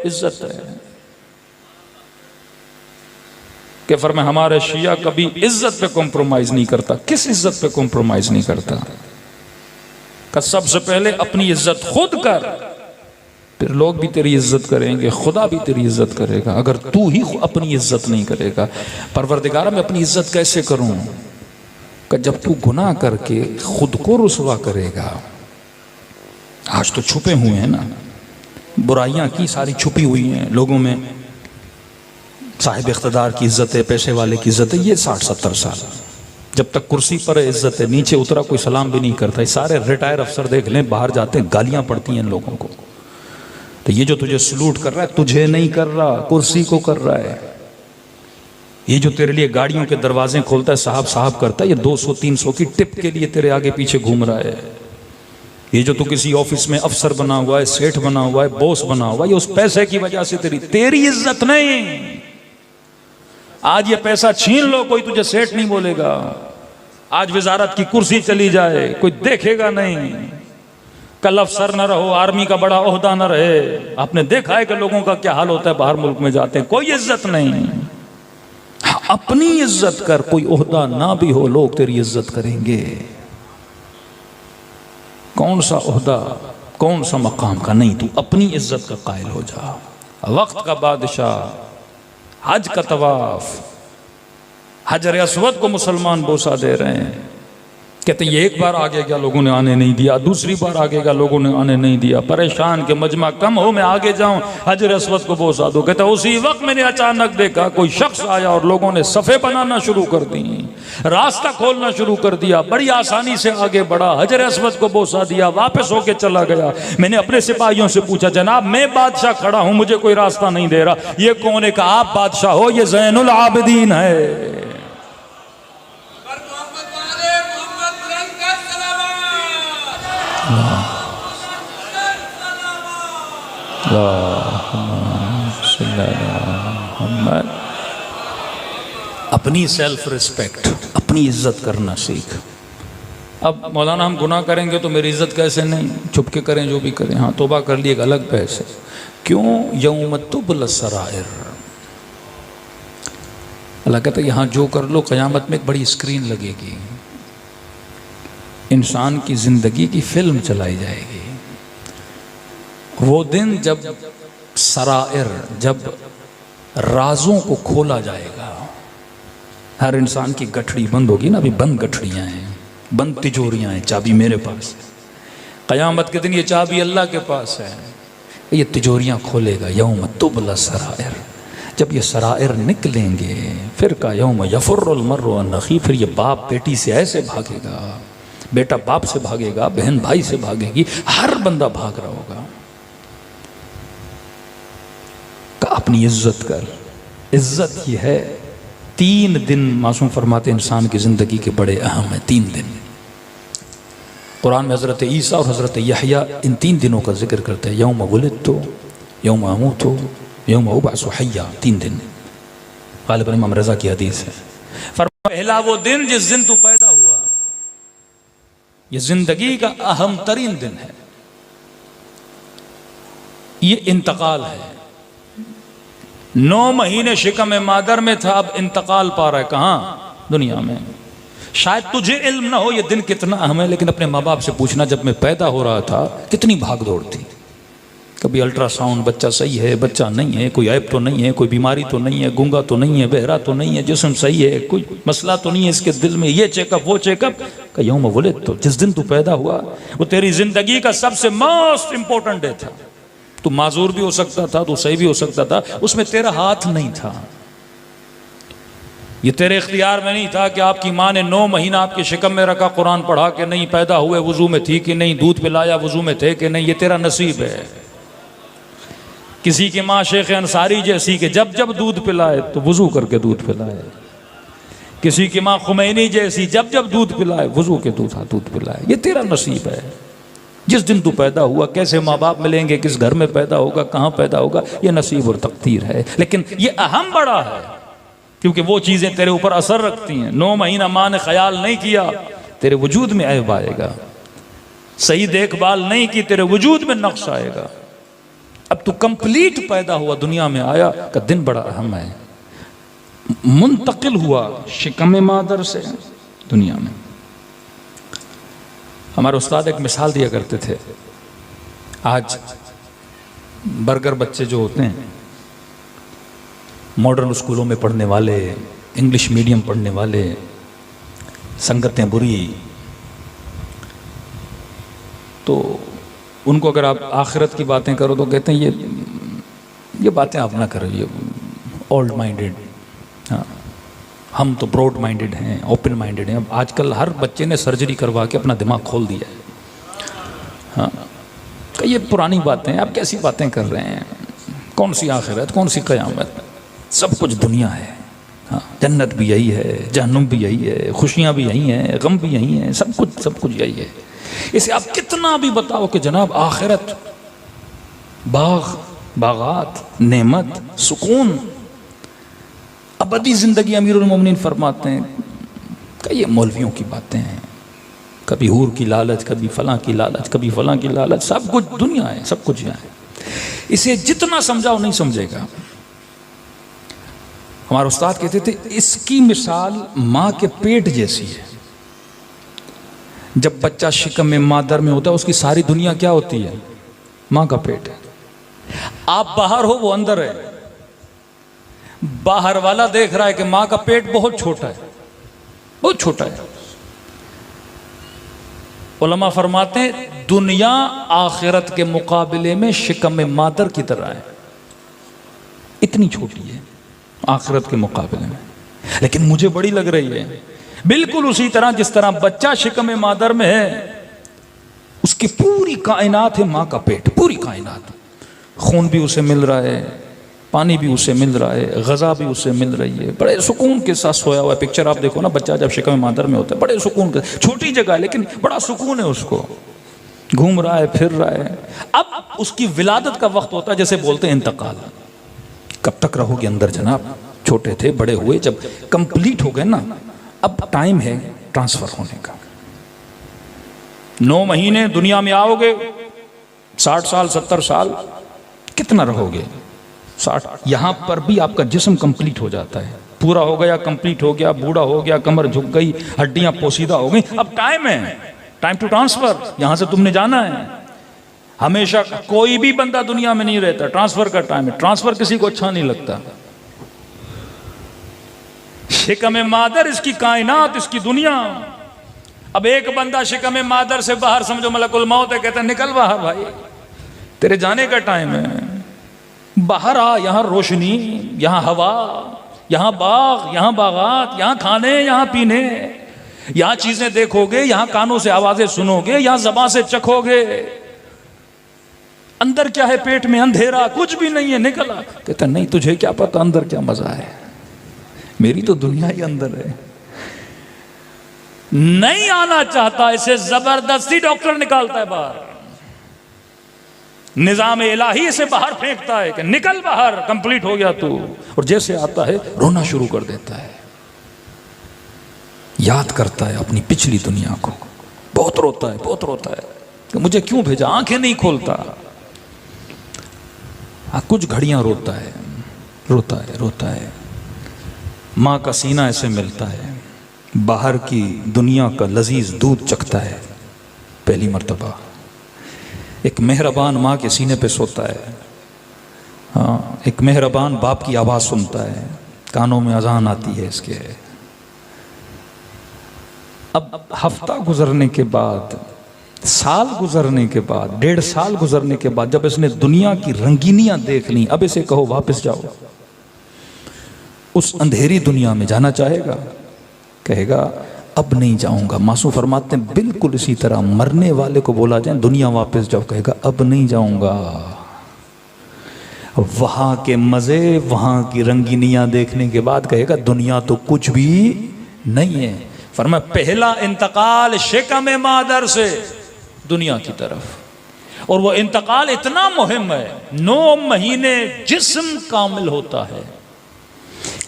इज्जत है। कि फरमाया हमारे शिया कभी इज्जत पे कॉम्प्रोमाइज नहीं करता। किस इज्जत पे कॉम्प्रोमाइज नहीं करता? का सबसे पहले अपनी इज्जत खुद कर, फिर लोग भी तेरी इज्जत करेंगे, खुदा भी तेरी इज्जत करेगा। अगर तू ही अपनी इज्जत नहीं करेगा, परवरदिगार मैं अपनी इज्जत कैसे करूं? कि जब तू गुनाह करके खुद को रुसवा करेगा। आज तो छुपे हुए हैं ना, बुराइयां की सारी छुपी हुई हैं लोगों में। साहिब इख्तिदार की इज्जत है, पैसे वाले की इज्जत है, ये 60-70 साल जब तक कुर्सी पर है इज्जत है, नीचे उतरा कोई सलाम भी नहीं करता। ये सारे रिटायर अफसर देख लें, बाहर जाते हैं गालियां पड़ती हैं लोगों को। तो ये जो तुझे सलूट कर रहा है, तुझे नहीं कर रहा, कुर्सी को कर रहा है। ये जो तेरे लिए गाड़ियों के दरवाजे खोलता है, साहब साहब करता है, ये 200-300 की टिप के लिए तेरे आगे पीछे घूम रहा है। ये जो तू किसी ऑफिस में अफसर बना हुआ है, सेठ बना हुआ है, बॉस बना हुआ है, ये उस पैसे की वजह से तेरी इज्जत नहीं। आज ये पैसा छीन लो, कोई तुझे सेठ नहीं बोलेगा। आज वजारत की कुर्सी चली जाए कोई देखेगा नहीं, कल अफसर न रहो, आर्मी का बड़ा ओहदा न रहे। आपने देखा है कि लोगों का क्या हाल होता है, बाहर मुल्क में जाते हैं, कोई इज्जत नहीं। अपनी इज्जत कर, कोई ओहदा ना भी हो लोग तेरी इज्जत करेंगे। कौन सा ओहदा, कौन सा मकाम का नहीं, तू अपनी इज्जत का कायल हो जा। वक्त का बादशाह, हज का तवाफ, हजर अस्वद को मुसलमान बोसा दे रहे हैं। कहते ये एक बार आगे गया लोगों ने आने नहीं दिया, दूसरी बार आगे गया लोगों ने आने नहीं दिया, परेशान के मजमा कम हो, मैं आगे जाऊं, हजर अस्वद को बोसा दो। कहते उसी वक्त मैंने अचानक देखा कोई शख्स आया और लोगों ने सफ़े बनाना शुरू कर दी, रास्ता खोलना शुरू कर दिया, बड़ी आसानी से आगे बढ़ा, हजर अस्वद को बोसा दिया, वापस होके चला गया। मैंने अपने सिपाहियों से पूछा, जनाब मैं बादशाह खड़ा हूं, मुझे कोई रास्ता नहीं दे रहा, ये कौन है? कहा आप बादशाह हो, ये ज़ैनुल आबिदीन है। अपनी सेल्फ रिस्पेक्ट, अपनी इज्जत करना सीख। अब मौलाना हम गुनाह करेंगे तो मेरी इज्जत कैसे नहीं, छुप के करें जो भी करें। हाँ तौबा कर लिए, एक अलग बहस है। क्यों? यौम तुबल सराइर, अल्लाह कहता है यहाँ जो कर लो क़यामत में एक बड़ी स्क्रीन लगेगी, इंसान की ज़िंदगी की फिल्म चलाई जाएगी। वो दिन जब सराइर, जब राजों को खोला जाएगा, हर इंसान की गठड़ी बंद होगी ना, अभी बंद गठड़ियाँ हैं, बंद तिजोरियाँ हैं, चाबी मेरे पास है। क़यामत के दिन ये चाबी अल्लाह के पास है, ये तिजोरियाँ खोलेगा। यौम तुबला सराइर, जब ये सराइर निकलेंगे, फिर का यौम यफुर्रुल मर्रु अन अखी, फिर ये बाप बेटी से ऐसे भागेगा, बेटा बाप से भागेगा, बहन भाई से भागेगी, हर बंदा भाग रहा होगा। अपनी इज्जत कर। इज्जत ये है, 3 दिन मासूम फरमाते इंसान की ज़िंदगी के बड़े अहम हैं। 3 दिन कुरान में हज़रत ईसा और हज़रत यहया इन 3 दिनों का जिक्र करते हैं। यौम वुलिदतु, यौम अमूतु, यौम उबअसु हय्या। 3 दिन ग़ालिबन इमाम रज़ा की हदीस है। पहला वो दिन जिस दिन तू पैदा हुआ, ये ज़िंदगी का अहम तरीन दिन है। ये इंतकाल है। 9 महीने शिकम मादर में था, अब इंतकाल पा रहा है कहाँ? दुनिया में। शायद तुझे इल्म ना हो ये दिन कितना अहम है, लेकिन अपने माँ बाप से पूछना, जब मैं पैदा हो रहा था कितनी भाग दौड़ थी। कभी अल्ट्रासाउंड, बच्चा सही है, बच्चा नहीं है, कोई ऐब तो नहीं है, कोई बीमारी तो नहीं है, गूंगा तो नहीं है, बहरा तो नहीं है, जिस्म सही है, कोई मसला तो नहीं है इसके दिल में, ये चेकअप वो चेकअप। का यौम वुलिद, तो जिस दिन तू पैदा हुआ वो तेरी जिंदगी का सबसे मोस्ट इंपॉर्टेंट डे था। तू माजूर भी हो सकता था, तू सही भी हो सकता था, उसमें तेरा हाथ नहीं था। ये तेरे इख्तियार में नहीं था कि आपकी माँ ने 9 महीना आपके शिकम में रखा, कुरान पढ़ा कि नहीं, पैदा हुए वजू में थी कि नहीं, दूध पिलाया वजू में थे कि नहीं, ये तेरा नसीब है। किसी की माँ शेख अंसारी जैसी कि जब जब दूध पिलाए तो वजू करके दूध पिलाए, किसी की माँ खुमैनी जैसी जब जब दूध पिलाए वजू के दूध पिलाए। ये तेरा नसीब है। जिस दिन तू पैदा हुआ, कैसे माँ बाप मिलेंगे, किस घर में पैदा होगा, कहाँ पैदा होगा, ये नसीब और तकदीर है। लेकिन ये अहम बड़ा है क्योंकि वो चीज़ें तेरे ऊपर असर रखती हैं। 9 महीना माँ ने ख्याल नहीं किया, तेरे वजूद में ऐब आएगा। सही देखभाल नहीं की, तेरे वजूद में नक्श आएगा। अब तू कंप्लीट पैदा हुआ, दुनिया में आया, का दिन बड़ा अहम है। मुंतकिल हुआ शिकम मादर से दुनिया में। हमारे उस्ताद एक मिसाल दिया करते थे। आज बर्गर बच्चे जो होते हैं, मॉडर्न स्कूलों में पढ़ने वाले, इंग्लिश मीडियम पढ़ने वाले, संगतें बुरी, तो उनको अगर आप आखिरत की बातें करो तो कहते हैं ये बातें आप ना करो, ये ओल्ड माइंडेड। हाँ, हम तो ब्रॉड माइंडेड हैं, ओपन माइंडेड हैं। अब आजकल हर बच्चे ने सर्जरी करवा के अपना दिमाग खोल दिया है। हाँ, ये पुरानी बातें, आप कैसी बातें कर रहे हैं? कौन सी आखिरत, कौन सी क़यामत? सब कुछ दुनिया है। हाँ, जन्नत भी यही है, जहन्नुम भी यही है, खुशियाँ भी यही हैं, गम भी यही हैं, सब कुछ यही है। इसे आप कितना भी बताओ कि जनाब आखिरत, बाग, बागात, नेमत, सुकून, अबदी ज़िंदगी। अमीरुल मोमिनीन फरमाते हैं ये मौलवियों की बातें हैं, कभी हूर की लालच, कभी फलां की लालच, कभी फलां की लालच, सब कुछ दुनिया है, सब कुछ यहाँ है। इसे जितना समझाओ नहीं समझेगा। हमारे उस्ताद कहते थे इसकी मिसाल माँ के पेट जैसी है। जब बच्चा शिकम में मादर में होता है उसकी सारी दुनिया क्या होती है? माँ का पेट है। आप बाहर हो, वो अंदर है। बाहर वाला देख रहा है कि माँ का पेट बहुत छोटा है, बहुत छोटा है। उलमा फरमाते हैं दुनिया आखिरत के मुकाबले में शिकम में मादर की तरह है, इतनी छोटी है आखिरत के मुकाबले में, लेकिन मुझे बड़ी लग रही है। बिल्कुल उसी तरह जिस तरह बच्चा शिकम में मादर में है, उसकी पूरी कायनात है माँ का पेट, पूरी कायनात। खून भी उसे मिल रहा है, पानी भी उसे मिल रहा है, ग़ज़ा भी उसे मिल रही है। बड़े सुकून के साथ सोया हुआ है। पिक्चर आप देखो ना, बच्चा जब शिकम मादर में होता है बड़े सुकून के, छोटी जगह है लेकिन बड़ा सुकून है उसको, घूम रहा है, फिर रहा है। अब उसकी विलादत का वक्त होता है, जैसे बोलते हैं इंतकाल। कब तक रहोगे अंदर जनाब? छोटे थे, बड़े हुए, जब कंप्लीट हो गए ना, अब टाइम है ट्रांसफर होने का। 9 महीने दुनिया में आओगे, 60 साल 70 साल कितना रहोगे? 60। यहां पर भी आपका जिस्म कंप्लीट हो जाता है, पूरा हो गया, कंप्लीट हो गया, बूढ़ा हो गया, कमर झुक गई, हड्डियां पोसीदा हो गई। अब टाइम है, टाइम टू ट्रांसफर। यहां से तुमने जाना है। हमेशा कोई भी बंदा दुनिया में नहीं रहता, ट्रांसफर का टाइम है। ट्रांसफर किसी को अच्छा नहीं लगता। शिकम मादर इसकी कायनात, इसकी दुनिया। अब एक बंदा शिकम मादर से बाहर, समझो मलकुल मौत है, कहता है निकल बाहर भाई, तेरे जाने का टाइम है, बाहर आ। यहां रोशनी, यहां हवा, यहां बाग, यहां बागात, यहां खाने, यहां पीने, यहां चीजें देखोगे, यहां कानों से आवाजें सुनोगे, यहां ज़बान से चखोगे। अंदर क्या है? पेट में अंधेरा, कुछ भी नहीं है। निकला, कहता नहीं तुझे क्या पता अंदर क्या मजा है, मेरी तो दुनिया ही अंदर है। नहीं आना चाहता, इसे जबरदस्ती डॉक्टर निकालता है बाहर। निजाम इलाही इसे बाहर फेंकता है कि निकल बाहर, कंप्लीट हो गया तू। और जैसे आता है रोना शुरू कर देता है, याद करता है अपनी पिछली दुनिया को, बहुत रोता है, बहुत रोता है कि मुझे क्यों भेजा। आंखें नहीं खोलता, कुछ घड़ियां रोता है, रोता है, रोता है। माँ का सीना ऐसे मिलता है, बाहर की दुनिया का लजीज दूध चखता है पहली मर्तबा। एक मेहरबान माँ के सीने पे सोता है। हाँ, एक मेहरबान बाप की आवाज़ सुनता है, कानों में अजान आती है इसके। अब हफ्ता गुजरने के बाद, साल गुजरने के बाद, 1.5 साल गुजरने के बाद, जब इसने दुनिया की रंगीनियां देख ली, अब इसे कहो वापस जाओ, उस अंधेरी दुनिया में जाना चाहेगा? कहेगा अब नहीं जाऊंगा। मासूम फरमाते हैं बिल्कुल इसी तरह मरने वाले को बोला जाए दुनिया वापस जाओ, कहेगा अब नहीं जाऊंगा। वहां के मजे, वहां की रंगीनियां देखने के बाद कहेगा दुनिया तो कुछ भी नहीं है। फरमाया पहला इंतकाल शिकम मादर से दुनिया की तरफ, और वो इंतकाल इतना मुहिम है। 9 महीने जिस्म कामिल होता है,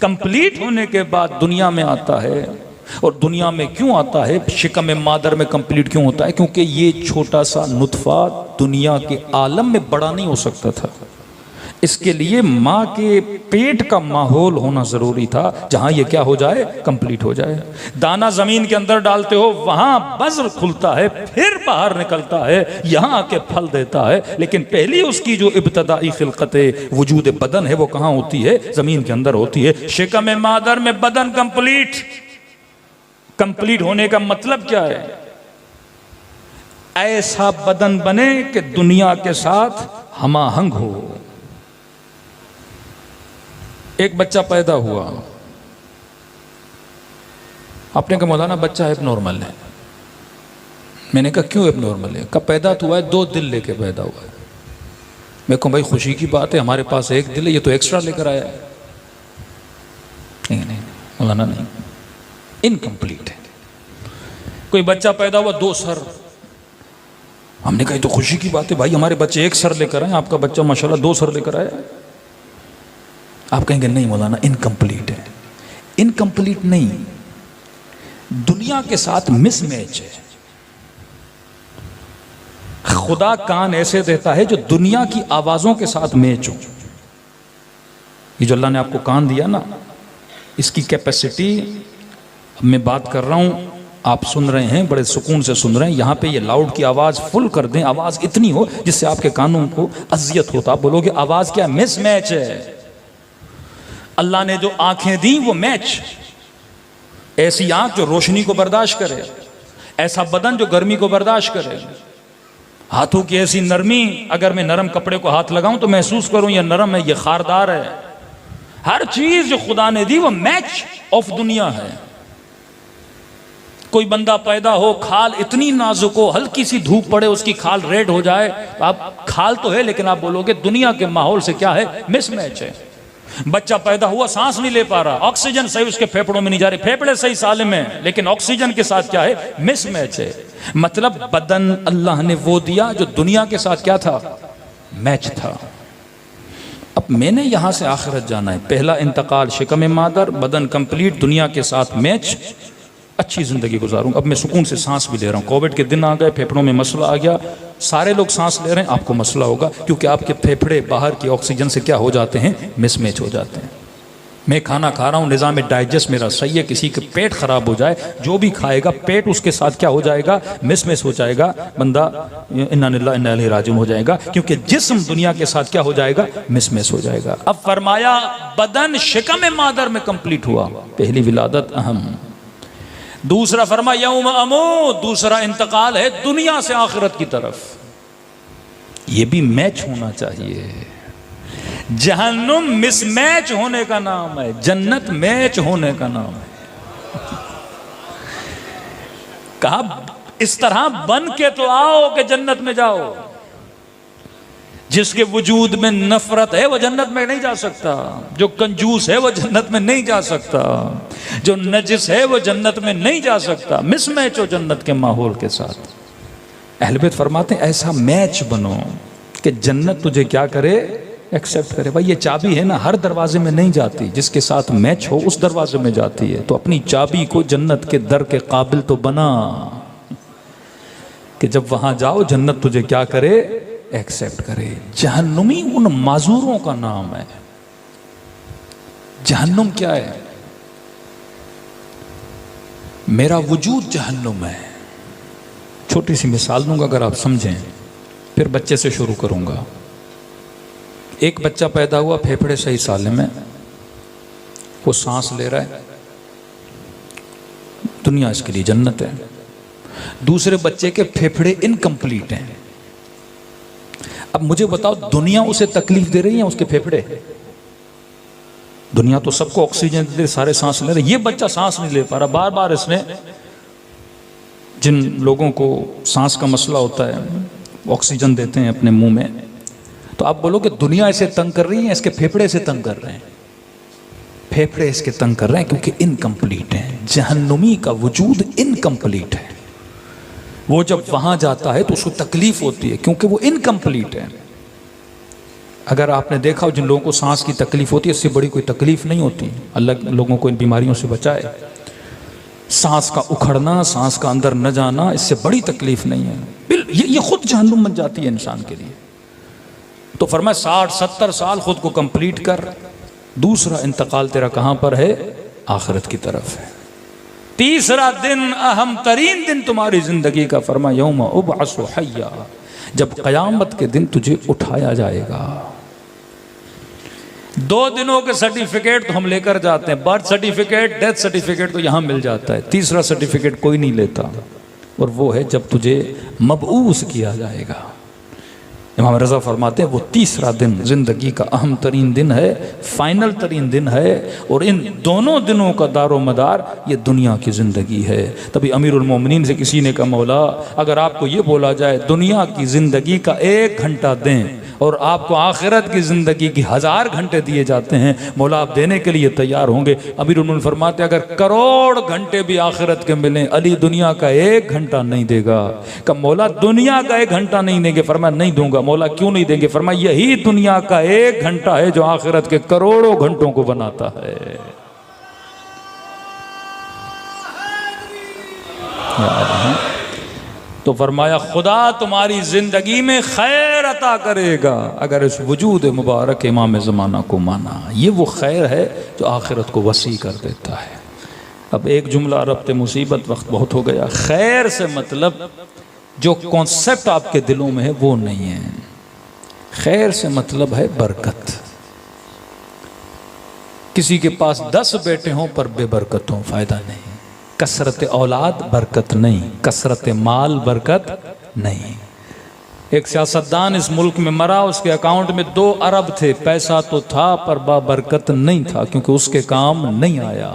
कंप्लीट होने के बाद दुनिया में आता है। और दुनिया में क्यों आता है? शिकम मादर में कंप्लीट क्यों होता है? क्योंकि ये छोटा सा नुतफा दुनिया के आलम में बड़ा नहीं हो सकता था। इसके लिए माँ के पेट का माहौल होना जरूरी था, जहां ये क्या हो जाए? कंप्लीट हो जाए। दाना जमीन के अंदर डालते हो, वहां बज़्र खुलता है, फिर बाहर निकलता है, यहां आके फल देता है। लेकिन पहली उसकी जो इब्तदाई खिलकत वजूद बदन है वो कहां होती है? जमीन के अंदर होती है। शिकम मादर में बदन कंप्लीट। कंप्लीट होने का मतलब क्या है? ऐसा बदन बने कि दुनिया के साथ हमाहंग हो। एक बच्चा पैदा हुआ, आपने कहा मौलाना बच्चा एबनॉर्मल है। मैंने कहा क्यों एबनॉर्मल है? कब पैदा तो हुआ है 2 दिल लेके पैदा हुआ है। मैं कहूँ भाई खुशी की बात है, हमारे पास 1 दिल है, ये तो एक्स्ट्रा लेकर आया है। नहीं मौलाना नहीं, इनकम्प्लीट है। कोई बच्चा पैदा हुआ 2 सर, हमने कहा तो खुशी की बात है भाई, हमारे बच्चे 1 सर लेकर आए, आपका बच्चा माशाल्लाह 2 सर लेकर आया। आप कहेंगे नहीं मौलाना इनकम्प्लीट है। इनकम्प्लीट नहीं, दुनिया के साथ मिसमैच है। खुदा कान ऐसे देता है जो दुनिया की आवाजों के साथ मैच हो। ये जो अल्लाह ने आपको कान दिया ना, इसकी कैपेसिटी, मैं बात कर रहा हूं, आप सुन रहे हैं, बड़े सुकून से सुन रहे हैं। यहां पे ये लाउड की आवाज फुल कर दें, आवाज इतनी हो जिससे आपके कानों को अजियत होता, आप बोलोगे आवाज क्या मिसमैच है। अल्लाह ने जो आंखें दी वो मैच, ऐसी आंख जो रोशनी को बर्दाश्त करे, ऐसा बदन जो गर्मी को बर्दाश्त करे, हाथों की ऐसी नरमी, अगर मैं नरम कपड़े को हाथ लगाऊं तो महसूस करूं ये नरम है, ये खारदार है। हर चीज जो खुदा ने दी वो मैच ऑफ दुनिया है। कोई बंदा पैदा हो, खाल इतनी नाजुक हो, हल्की सी धूप पड़े उसकी खाल रेड हो जाए, तो आप खाल तो है लेकिन आप बोलोगे दुनिया के माहौल से क्या है, मिसमैच है। बच्चा पैदा हुआ, सांस नहीं ले पा रहा, ऑक्सीजन सही उसके फेफड़ों में नहीं जा रही, फेफड़े सही सालिम है लेकिन ऑक्सीजन के साथ क्या है, मिसमैच है। मतलब बदन अल्लाह ने वो दिया जो दुनिया के साथ क्या था, मैच था। अब मैंने यहां से आखिरत जाना है, पहला इंतकाल शिकम मादर, बदन कंप्लीट, दुनिया के साथ मैच, अच्छी जिंदगी गुजारूं। अब मैं सुकून से सांस भी ले रहा हूं। कोविड के दिन आ गए, फेफड़ों में मसला आ गया, सारे लोग सांस ले रहे हैं, आपको मसला होगा क्योंकि आपके फेफड़े बाहर की ऑक्सीजन से क्या हो जाते हैं, मिसमैच हो जाते हैं। मैं खाना खा रहा हूं, निज़ाम डाइजेस्ट मेरा सही है, किसी के पेट खराब हो जाए, जो भी खाएगा पेट उसके साथ क्या हो जाएगा, मिसमैच हो जाएगा, बंदा इन्ना लिल्लाहि व इन्ना इलैहि राजिऊन हो जाएगा, क्योंकि जिस्म दुनिया के साथ क्या हो जाएगा, मिसमैच हो जाएगा। अब फरमाया बदन शिकम मादर में कंप्लीट हुआ, पहली विलादत अहम। दूसरा फरमा यौम अमूत, दूसरा इंतकाल है दुनिया से आखिरत की तरफ। यह भी मैच होना चाहिए। जहन्नुम मिसमैच होने का नाम है, जन्नत मैच होने का नाम है। कहा इस तरह बन के तो आओ कि जन्नत में जाओ। जिसके वजूद में नफरत है वो जन्नत में नहीं जा सकता, जो कंजूस है वो जन्नत में नहीं जा सकता, जो नजिस है वो जन्नत में नहीं जा सकता। मिसमैच हो जन्नत के माहौल के साथ। अहले बैत फरमाते हैं ऐसा मैच बनो कि जन्नत तुझे क्या करे, एक्सेप्ट करे। भाई ये चाबी है ना, हर दरवाजे में नहीं जाती, जिसके साथ मैच हो उस दरवाजे में जाती है। तो अपनी चाबी को जन्नत के दर के काबिल तो बना कि जब वहां जाओ जन्नत तुझे क्या करे, एक्सेप्ट करे। जहन्नुमी उन माजूरों का नाम है। जहन्नुम क्या है, मेरा वजूद जहन्नुम है। छोटी सी मिसाल दूंगा अगर आप समझें, फिर बच्चे से शुरू करूंगा। एक बच्चा पैदा हुआ, फेफड़े सही सालिम में, वो सांस ले रहा है, दुनिया इसके लिए जन्नत है। दूसरे बच्चे के फेफड़े इनकम्प्लीट हैं। अब मुझे बताओ दुनिया उसे तकलीफ दे रही है, उसके फेफड़े? दुनिया तो सबको ऑक्सीजन दे, सारे सांस ले रहे, ये बच्चा सांस नहीं ले पा रहा। बार बार इसने, जिन लोगों को सांस का मसला होता है ऑक्सीजन देते हैं अपने मुंह में, तो आप बोलोगे दुनिया इसे तंग कर रही है, इसके फेफड़े से तंग कर रहे हैं। फेफड़े इसके तंग कर रहे हैं क्योंकि इनकम्प्लीट है। जहन्नुमी का वजूद इनकम्प्लीट है। वो जब वहां जाता है तो उसको तकलीफ होती है क्योंकि वो इनकम्प्लीट है। अगर आपने देखा हो जिन लोगों को सांस की तकलीफ होती है, इससे बड़ी कोई तकलीफ नहीं होती। अल्लाह लोगों को इन बीमारियों से बचाए। सांस का उखड़ना, सांस का अंदर न जाना, इससे बड़ी तकलीफ नहीं है। ये खुद जहन्नुम बन जाती है इंसान के लिए। तो फरमाया 60-70 साल खुद को कंप्लीट कर, दूसरा इंतकाल तेरा कहां पर है, आखिरत की तरफ है। तीसरा दिन, अहम तरीन दिन तुम्हारी जिंदगी का, फरमाया यौम उबअसु हय्या, जब कयामत के दिन तुझे उठाया जाएगा। 2 दिनों के सर्टिफिकेट तो हम लेकर जाते हैं, बर्थ सर्टिफिकेट, डेथ सर्टिफिकेट तो यहां मिल जाता है। तीसरा सर्टिफिकेट कोई नहीं लेता, और वो है जब तुझे मबऊस किया जाएगा। इमाम रज़ा फरमाते हैं वो तीसरा दिन जिंदगी का अहम तरीन दिन है, फाइनल तरीन दिन है, और इन दोनों दिनों का दारो मदार ये दुनिया की जिंदगी है। तभी अमीरुल मोमिनीन से किसी ने कहा, मौला अगर आपको ये बोला जाए दुनिया की जिंदगी का 1 घंटा दें और आपको आखिरत की जिंदगी की 1000 घंटे दिए जाते हैं, मौला आप देने के लिए तैयार होंगे? अमीरुल मोमिनीन फरमाते अगर करोड़ घंटे भी आखिरत के मिलें, अली दुनिया का 1 घंटा नहीं देगा। कब मौला दुनिया का 1 घंटा नहीं देंगे? फरमाया नहीं दूंगा। मौला क्यों नहीं देंगे? फरमाया यही दुनिया का 1 घंटा है जो आखिरत के करोड़ों घंटों को बनाता है। तो फरमाया खुदा तुम्हारी ज़िंदगी में खैर अता करेगा अगर इस वजूद मुबारक इमाम ज़माना को माना। ये वो खैर है जो आखिरत को वसी कर देता है। अब एक जुमला रब्ते मुसीबत, वक्त बहुत हो गया। खैर से मतलब जो कॉन्सेप्ट आपके दिलों में है वो नहीं है। खैर से मतलब है बरकत। किसी के पास 10 बेटे हों पर बेबरकत हों, फायदा नहीं। कसरत औलाद बरकत नहीं, कसरत माल बरकत नहीं। एक सियासतदान इस मुल्क में मरा, उसके अकाउंट में 2 अरब थे, पैसा तो था पर बाबरकत नहीं था, क्योंकि उसके काम नहीं आया।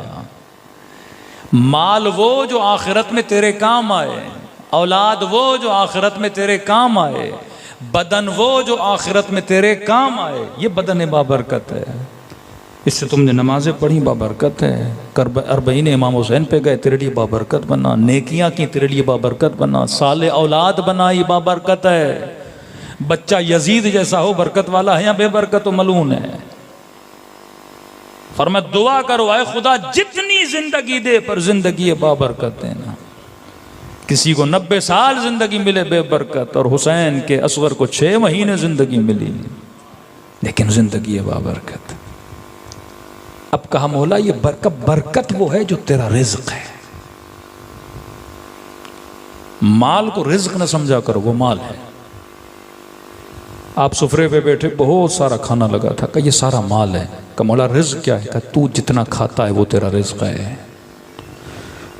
माल वो जो आखिरत में तेरे काम आए, औलाद वो जो आखिरत में तेरे काम आए, बदन वो जो आखिरत में तेरे काम आए, ये बदन बाबरकत है। इससे तुमने नमाजें पढ़ी, बाबरकत है। अरबईन इमाम हुसैन पे गए, तेरे लिए बाबरकत बना। नेकियां की, तेरे लिए बाबरकत बना। साले औलाद बनाई, बाबरकत है। बच्चा यजीद जैसा हो, बरकत वाला है या बेबरकत हो, मलून है। फरमाया दुआ करो, आए खुदा जितनी जिंदगी दे पर जिंदगी बाबरकत देना। किसी को 90 साल जिंदगी मिले बेबरकत, और हुसैन के असगर को 6 महीने जिंदगी मिली, लेकिन जिंदगी बाबरकत। अब कहा मौला ये बरकत वो है जो तेरा रिज्क है। माल को रिज्क न समझा करो, वो माल है। आप सुफरे पे बैठे, बहुत सारा खाना लगा था, कहा ये सारा माल है। कहा मौला रिज्क क्या है? कहा तू जितना खाता है वो तेरा रिज्क है।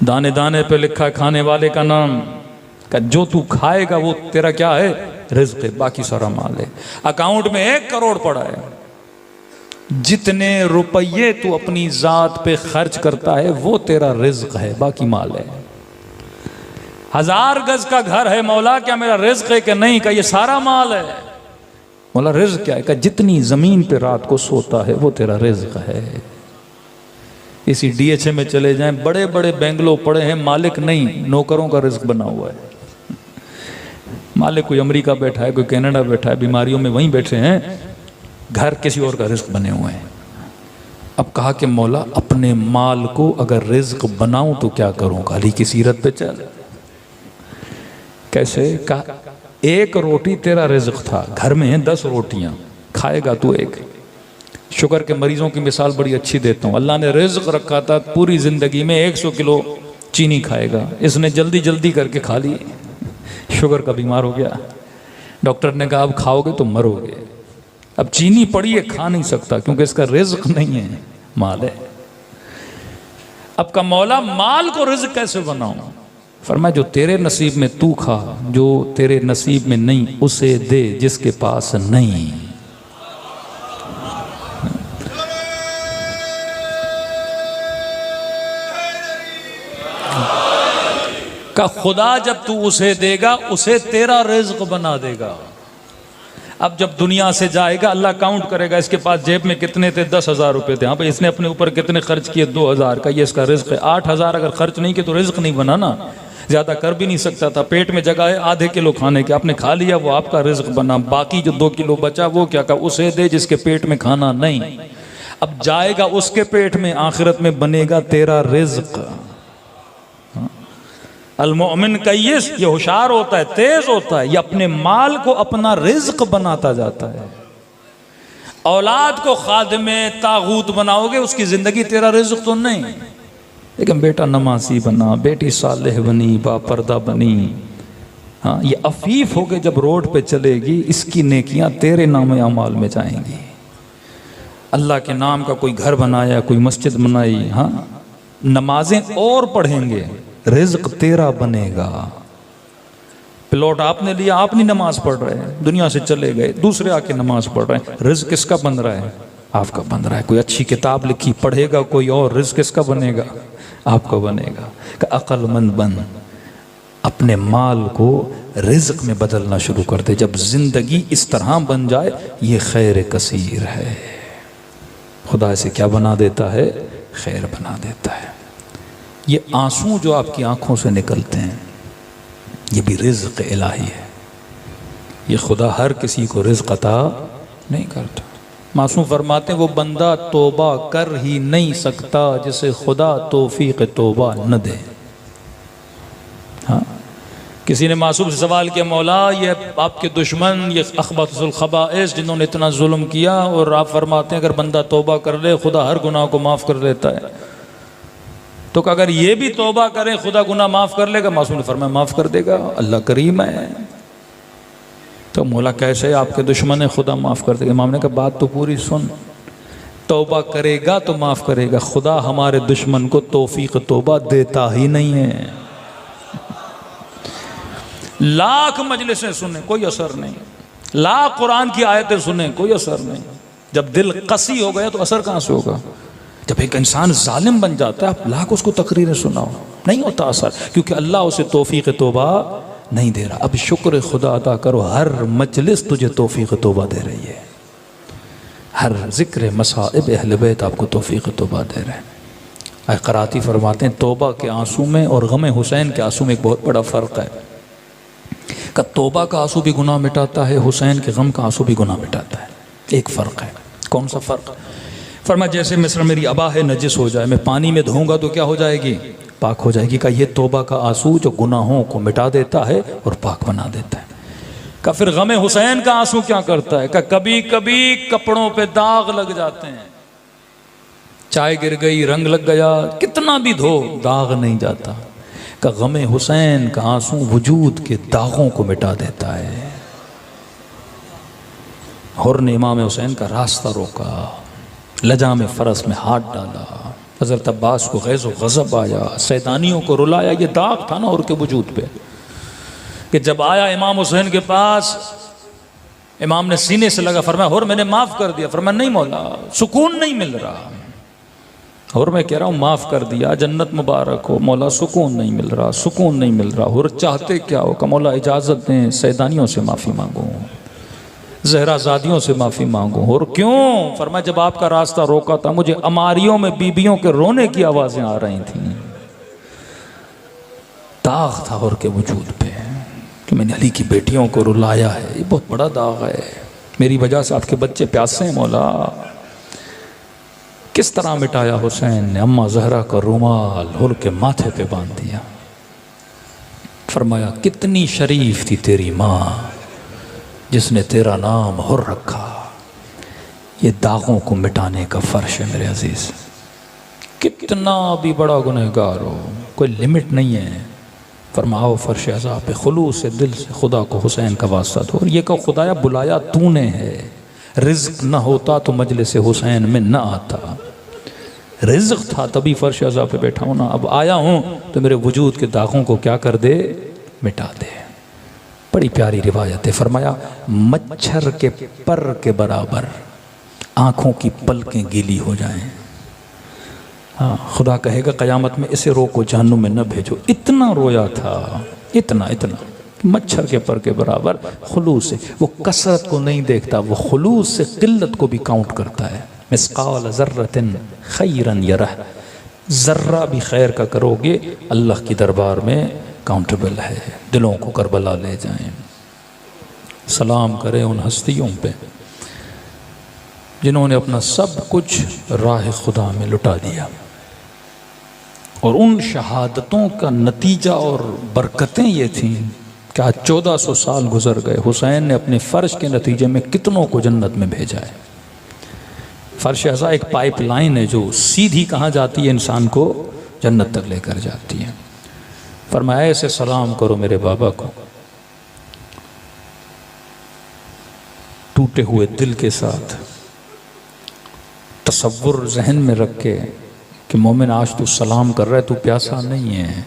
दाने दाने पे लिखा है खाने वाले का नाम। कहा जो तू खाएगा वो तेरा क्या है? रिज्क है, बाकी सारा माल है। अकाउंट में 1 करोड़ पड़ा है, जितने रुपये तू अपनी जात पे खर्च करता है वो तेरा रिज्क है, बाकी माल है। 1000 गज का घर है, मौला क्या मेरा रिज्क है कि नहीं? का ये सारा माल है। मौला रिज्क क्या है? का जितनी जमीन पे रात को सोता है वो तेरा रिज्क है। इसी DHA में चले जाएं, बड़े बड़े बेंगलो पड़े हैं, मालिक नहीं, नौकरों का रिज्क बना हुआ है। मालिक कोई अमेरिका बैठा है, कोई कनाडा बैठा है, बीमारियों में वहीं बैठे हैं, घर किसी और का रिज्क बने हुए हैं। अब कहा कि मौला अपने माल को अगर रिज्क बनाऊं तो क्या करूं? अली की सीरत पे चल। कैसे? कहा 1 रोटी तेरा रिज्क था, घर में है 10 रोटियां, खाएगा तू 1। शुगर के मरीजों की मिसाल बड़ी अच्छी देता हूं। अल्लाह ने रिज्क रखा था पूरी जिंदगी में 100 किलो चीनी खाएगा, इसने जल्दी जल्दी करके खा ली, शुगर का बीमार हो गया। डॉक्टर ने कहा अब खाओगे तो मरोगे। अब चीनी पड़ी है, खा नहीं सकता क्योंकि इसका रिज्क नहीं है, माल है। अब का मौला माल को रिज्क कैसे बनाऊं? फरमाया जो तेरे नसीब में तू खा, जो तेरे नसीब में नहीं उसे दे जिसके पास नहीं। का खुदा जब तू उसे देगा उसे तेरा रिज्क बना देगा। अब जब दुनिया से जाएगा अल्लाह काउंट करेगा, इसके पास जेब में कितने थे? 10,000 रुपए थे। हाँ भाई, इसने अपने ऊपर कितने खर्च किए? 2,000 का, ये इसका रिज्क है। 8,000 अगर खर्च नहीं किए तो रिज्क नहीं बना ना, ज्यादा कर भी नहीं सकता था। पेट में जगह है आधे किलो खाने के, आपने खा लिया, वो आपका रिज्क बना। बाकी जो 2 किलो बचा वो क्या? कहा उसे दे जिसके पेट में खाना नहीं। अब जाएगा उसके पेट में, आखिरत में बनेगा तेरा रिज्क। अल-मोमिन कय्यिस, ये होशियार होता है, तेज होता है, ये अपने माल को अपना रिज्क बनाता जाता है। औलाद को खादिमे तागूत बनाओगे, उसकी जिंदगी तेरा रिज्क तो नहीं। लेकिन बेटा नमाजी बना, बेटी सालेह बनी, बापर्दा बनी, हाँ ये अफीफ हो के जब रोड पे चलेगी, इसकी नेकियां तेरे नाम अमाल में जाएंगी। अल्लाह के नाम का कोई घर बनाया, कोई मस्जिद बनाई, हाँ नमाजें और पढ़ेंगे, रिज्क तेरा बनेगा। प्लॉट आपने लिया, आप नहीं नमाज पढ़ रहे हैं, दुनिया से चले गए, दूसरे आके नमाज पढ़ रहे हैं, रिज्क किसका बन रहा है? आपका बन रहा है। कोई अच्छी किताब लिखी, पढ़ेगा कोई और, रिज्क किसका बनेगा? आपका बनेगा। कि अक्लमंद बन, अपने माल को रिज्क में बदलना शुरू कर दे। जब जिंदगी इस तरह बन जाए, ये खैर कसीर है। खुदा इसे क्या बना देता है? खैर बना देता है। ये आंसू जो आपकी आंखों से निकलते हैं, ये भी रिज्क इलाही है। ये खुदा हर किसी को रिज्क अता नहीं करता। मासूम फरमाते वो बंदा तौबा कर ही नहीं सकता जिसे खुदा तौफीक तौबा न दे। किसी ने मासूम से सवाल किया, मौला ये आपके दुश्मन, ये अखबतुल खबाइस जिन्होंने इतना जुल्म किया, और आप फरमाते हैं अगर बंदा तौबा कर ले खुदा हर गुनाह को माफ़ कर लेता है, तो अगर ये भी तौबा करे खुदा गुनाह माफ़ कर लेगा? मासूम ने फरमाया माफ़ कर देगा, अल्लाह करीम है। तो मौला कैसे आपके दुश्मन है खुदा माफ़ कर देगा? इमाम ने कहा बात तो पूरी सुन, तौबा करेगा तो माफ़ करेगा, खुदा हमारे दुश्मन को तौफीक तौबा देता ही नहीं है। लाख मजलिसें सुने कोई असर नहीं, लाख कुरान की आयतें सुने कोई असर नहीं। जब दिल कसी हो गया तो असर कहाँ से होगा? जब एक इंसान जालिम बन जाता है, आप लाख उसको तकरीरें सुनाओ, नहीं होता असर, क्योंकि अल्लाह उसे तौफीक तौबा नहीं दे रहा। अब शुक्र खुदा अदा करो, हर मजलिस तुझे तौफीक तौबा दे रही है, हर जिक्र मसाइब अहले बैत आपको तौफीक तौबा दे रहे हैं। क़राती फरमाते हैं तौबा के आंसू में और गम हुसैन के आंसू में एक बहुत बड़ा फ़र्क है। का तौबा का आंसू भी गुनाह मिटाता है, हुसैन के गम का आंसू भी गुनाह मिटाता है। एक फ़र्क है। कौन सा फ़र्क? फरमाया जैसे मिस्र मेरी अबा है नजिस हो जाए, मैं पानी में धोऊंगा तो क्या हो जाएगी? पाक हो जाएगी। का ये तौबा का आंसू जो गुनाहों को मिटा देता है और पाक बना देता है। का फिर गम हुसैन का आंसू क्या करता है? का कभी कभी कपड़ों पे दाग लग जाते हैं, चाय गिर गई, रंग लग गया, कितना भी धो दाग नहीं जाता। का गम हुसैन का आंसू वजूद के दागों को मिटा देता है। हुर ने इमाम हुसैन का रास्ता रोका, लजा में फरस में हाथ डाला, हज़रत अब्बास को गैज़ व गज़ब आया, सैतानियों को रुलाया। ये दाग था ना हुर के वजूद पे, कि जब आया इमाम हुसैन के पास, इमाम ने सीने से लगा, फरमाया हुर मैंने माफ़ कर दिया। फरमाया नहीं मौला, सुकून नहीं मिल रहा। और मैं कह रहा हूँ माफ़ कर दिया, जन्नत मुबारक हो। मौला सुकून नहीं मिल रहा, सुकून नहीं मिल रहा। हुर चाहते क्या हो? का मौला इजाज़त दें, सैदानियों से माफ़ी मांगो, जहराजादियों से माफ़ी मांगो। और क्यों? फरमाया जब आपका रास्ता रोका था, मुझे अमारियों में बीबियों के रोने की आवाज़ें आ रही थी। दाग था हुर के वजूद पे कि मैंने अली की बेटियों को रुलाया है, ये बहुत बड़ा दाग है। मेरी वजह से आपके बच्चे प्यासे हैं मौला। किस तरह मिटाया हुसैन ने? अम्मा जहरा का रुमाल हुर के माथे पे बांध दिया। फरमाया कितनी शरीफ थी तेरी माँ जिसने तेरा नाम हुर रखा। ये दागों को मिटाने का फर्श है मेरे अजीज। कितना भी बड़ा गुनहगार हो, कोई लिमिट नहीं है। फरमाओ फर्श अज़ा पे खुलूस से दिल से खुदा को हुसैन का वास्ता दो, और ये कहो खुदाया बुलाया तूने है, रिज़्क़ न होता तो मजलिस हुसैन में न आता। रिज़्क़ था तभी फर्श अज़ा पे बैठा हूँ ना, अब आया हूँ तो मेरे वजूद के दागों को क्या कर दे? मिटा दे। बड़ी प्यारी रिवायत है। फरमाया मच्छर के पर के बराबर आँखों की पलकें गीली हो जाएं। हाँ, खुदा कहेगा क़यामत में इसे रोको, जहन्नुम में न भेजो। इतना रोया था, इतना इतना, मच्छर के पर के बराबर खुलूस से। वो कसरत को नहीं देखता, वो खुलूस से किल्लत को भी काउंट करता है। मिस्काल ज़र्रतिन खैरन यरह, ज़र्रा भी खैर का करोगे अल्लाह की दरबार में काउंटेबल है। दिलों को करबला ले जाएं। सलाम करें उन हस्तियों पे जिन्होंने अपना सब कुछ राह खुदा में लुटा दिया, और उन शहादतों का नतीजा और बरकतें ये थीं कि आज 1400 साल गुजर गए, हुसैन ने अपने फ़र्श के नतीजे में कितनों को जन्नत में भेजा है। फ़र्श ऐसा एक पाइपलाइन है जो सीधी कहाँ जाती है? इंसान को जन्नत तक लेकर जाती है। फरमाया ऐसे सलाम करो मेरे बाबा को, टूटे हुए दिल के साथ, तसव्वुर जहन में रख के कि मोमिन आज तू सलाम कर रहा है, तू प्यासा नहीं है,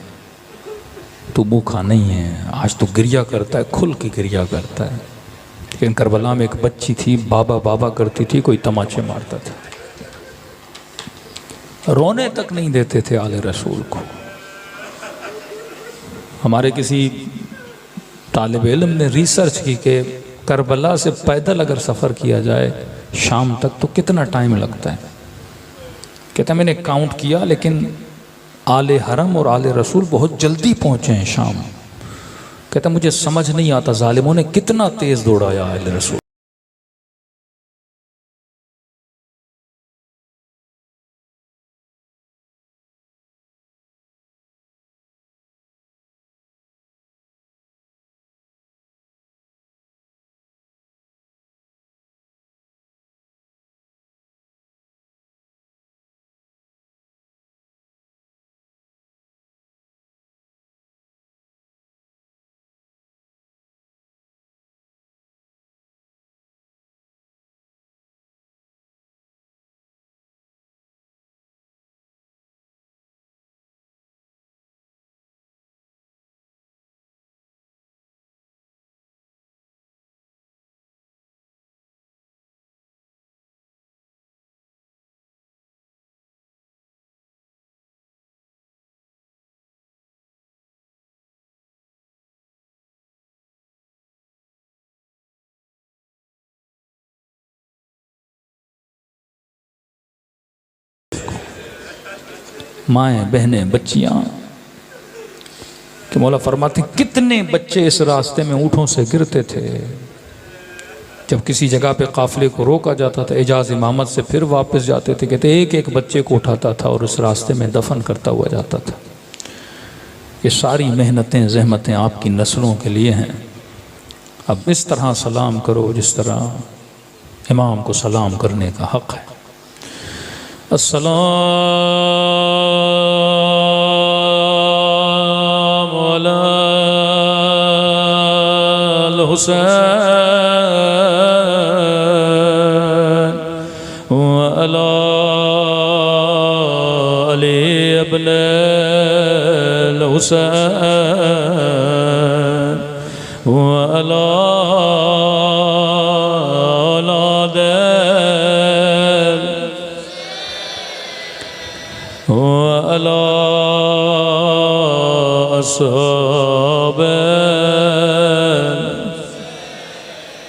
तू भूखा नहीं है, आज तू गिरिया करता है, खुल के गिरिया करता है। लेकिन करबला में एक बच्ची थी, बाबा बाबा करती थी, कोई तमाचे मारता था, रोने तक नहीं देते थे आले रसूल को। हमारे किसी तालिब इल्म ने रिसर्च की कि करबला से पैदल अगर सफ़र किया जाए शाम तक तो कितना टाइम लगता है। कहता मैंने काउंट किया, लेकिन आले हरम और आले रसूल बहुत जल्दी पहुँचे हैं शाम। कहता मुझे समझ नहीं आता जालिमों ने कितना तेज़ दौड़ाया आले रसूल। माएँ बहनें बच्चियाँ, कि मौला फरमाते कितने बच्चे इस रास्ते में ऊँटों से गिरते थे। जब किसी जगह पे काफ़िले को रोका जाता था, एजाज इमामत से फिर वापस जाते थे, कहते एक एक बच्चे को उठाता था और उस रास्ते में दफन करता हुआ जाता था। ये सारी मेहनतें ज़हमतें आपकी नस्लों के लिए हैं। अब इस तरह सलाम करो जिस तरह इमाम को सलाम करने का हक़ है। अस्सलामु अलल हुसैन व अला अली इब्नुल हुसैन व अला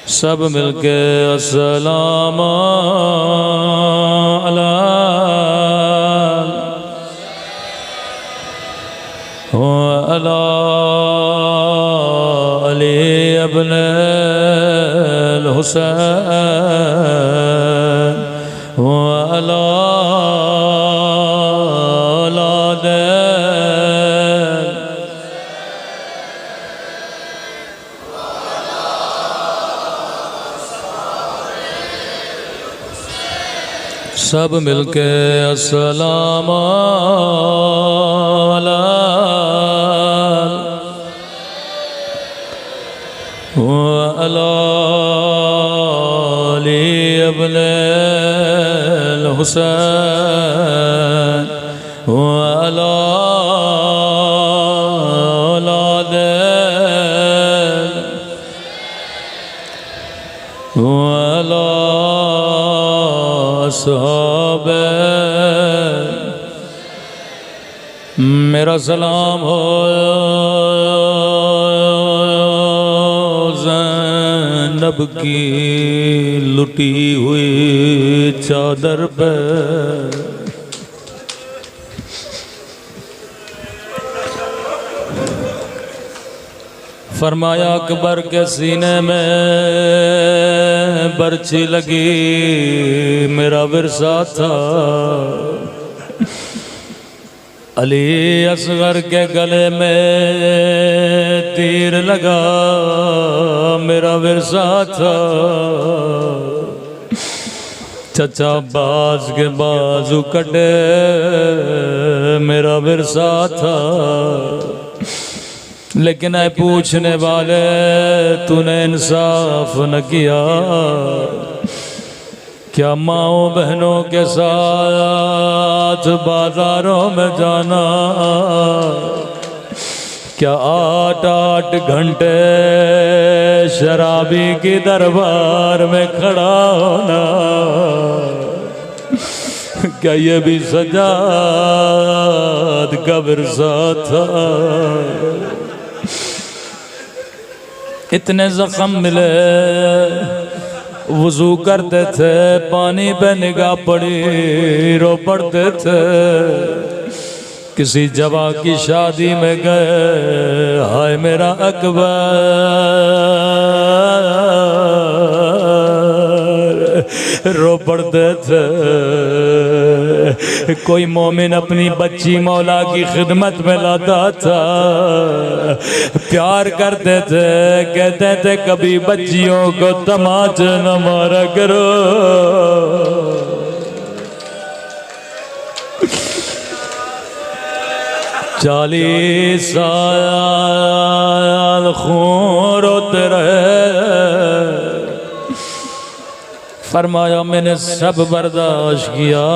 सब मिलके अस्सलाम अला अली इब्नुल हुसैन व अला सब मिलके अस्सलाम अला अली इब्नुल हुसैन व अला मेरा सलाम हो ज़ैनब की लुटी हुई चादर पे। फरमाया अकबर के सीने में बर्छी लगी, मेरा विरसा था। अली असगर के गले में तीर लगा, मेरा विरसा था। चचा बाज के बाजू कटे, मेरा विरसा था। लेकिन ऐ पूछने वाले तूने इंसाफ न किया, क्या माओ बहनों के साथ बाजारों में जाना, क्या 8-8 घंटे शराबी की दरबार में खड़ा होना, क्या ये भी सजाद का विरसा था। इतने जख्म मिले, वुजू करते थे, पानी पे निगाह पड़ी, रो पड़ते थे। किसी जवा की शादी में गए, हाय मेरा अकबर, रो पड़ते थे। कोई मोमिन अपनी बच्ची मौला की खिदमत में लाता था, प्यार करते थे, कहते थे कभी बच्चियों को तमाचे न मारा करो। 40 साल खून रोते रहे। फरमाया मैंने सब बर्दाश्त किया,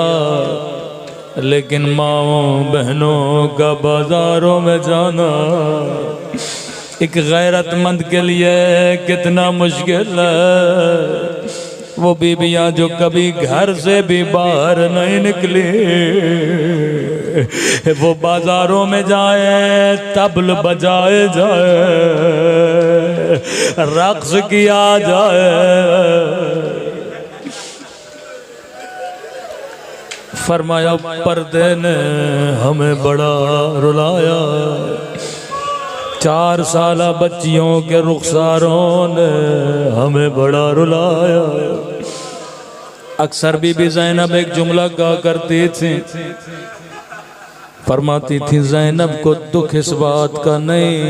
लेकिन माओ बहनों का बाजारों में जाना एक गैरतमंद के लिए कितना मुश्किल है। वो बीबियां जो कभी घर से भी बाहर नहीं निकली, वो बाजारों में जाए, तबल बजाए जाए, रक्स किया जाए। फरमाया पर्दे ने हमें बड़ा रुलाया, 4 साल बच्चियों के रुखसारों ने हमें बड़ा रुलाया। अक्सर बीबी ज़ैनब एक जुमला कहा करती थी, फरमाती थी ज़ैनब को दुख इस बात का नहीं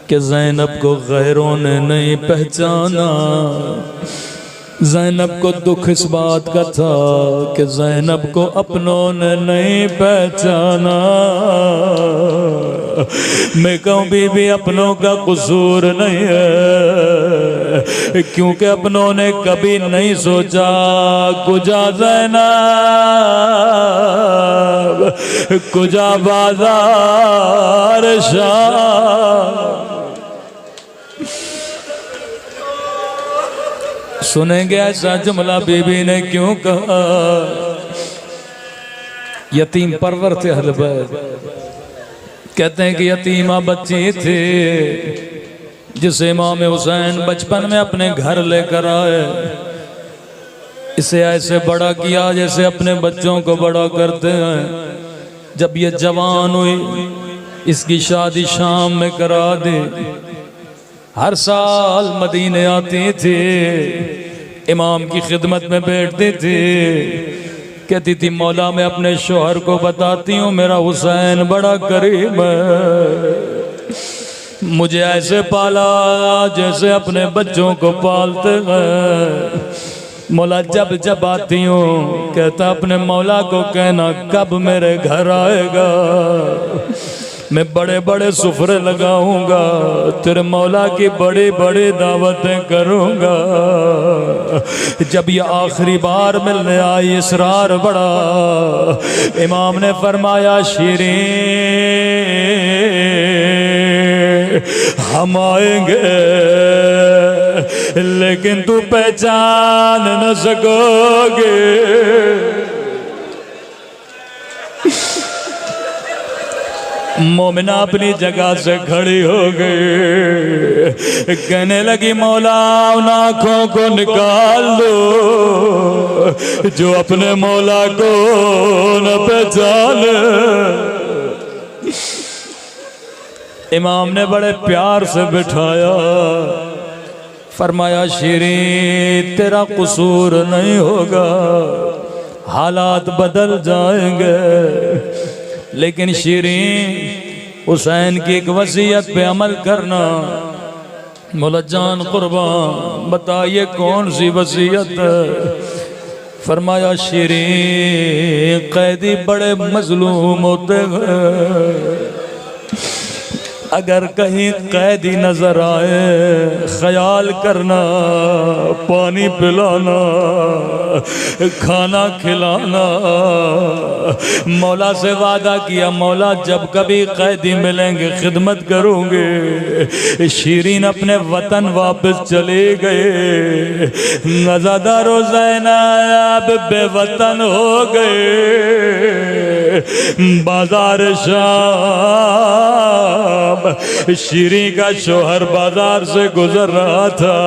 कि ज़ैनब को गैरों ने नहीं पहचाना, ज़ैनब को दुख इस बात का था कि ज़ैनब को अपनों ने नहीं पहचाना। मैं कहूँ बीबी अपनों का कसूर नहीं है, क्योंकि अपनों ने कभी नहीं सोचा कुजा ज़ैनब कुजा बाजार शाह। सुनेंगे ऐसा जुमला बीबी ने क्यों कहा, यतीम परवर थे अहल बैत। कहते हैं कि यतीमा बच्ची थी जिसे इमाम हुसैन बचपन में अपने घर लेकर आए, इसे ऐसे बड़ा किया जैसे अपने बच्चों को बड़ा करते हैं। जब ये जवान हुई इसकी शादी शाम में करा दी, हर साल मदीने आती थी, इमाम की खिदमत में बैठती थी, कहती थी मौला मैं अपने शोहर को बताती हूँ मेरा हुसैन बड़ा करीब है, मुझे ऐसे पाला जैसे अपने बच्चों को पालते हैं। मौला जब जब आती हूँ कहता अपने मौला को कहना कब मेरे घर आएगा, मैं बड़े बड़े सुफरे लगाऊंगा, तेरे मौला की बड़ी बड़ी दावतें करूंगा। जब ये आखिरी बार मिलने आई इसरार बड़ा, इमाम ने फरमाया शीरीं हम आएंगे लेकिन तू पहचान न सकोगे। मोमिना अपनी जगह से खड़ी हो गई, कहने लगी मौला उन आँखों को निकाल दो जो अपने मौला को न पहचाने। इमाम ने बड़े प्यार से बिठाया, फरमाया शीरीं तेरा कसूर नहीं होगा, हालात बदल जाएंगे, लेकिन शीरीं हुसैन की एक वसीयत पे अमल करना। मौला जान कुर्बान बताइए कौन सी वसीयत? फरमाया शीरीं कैदी बड़े मजलूम होते हैं, अगर कहीं कैदी नजर आए ख्याल करना, पानी पिलाना, खाना खिलाना। मौला से वादा किया मौला जब कभी कैदी मिलेंगे खिदमत करूंगे। शीरीन अपने वतन वापस चले गए, नज़ादारो ज़ैनब बेवतन हो गए। बाजार शाम शीरीं का शोहर बाजार से गुजर रहा था,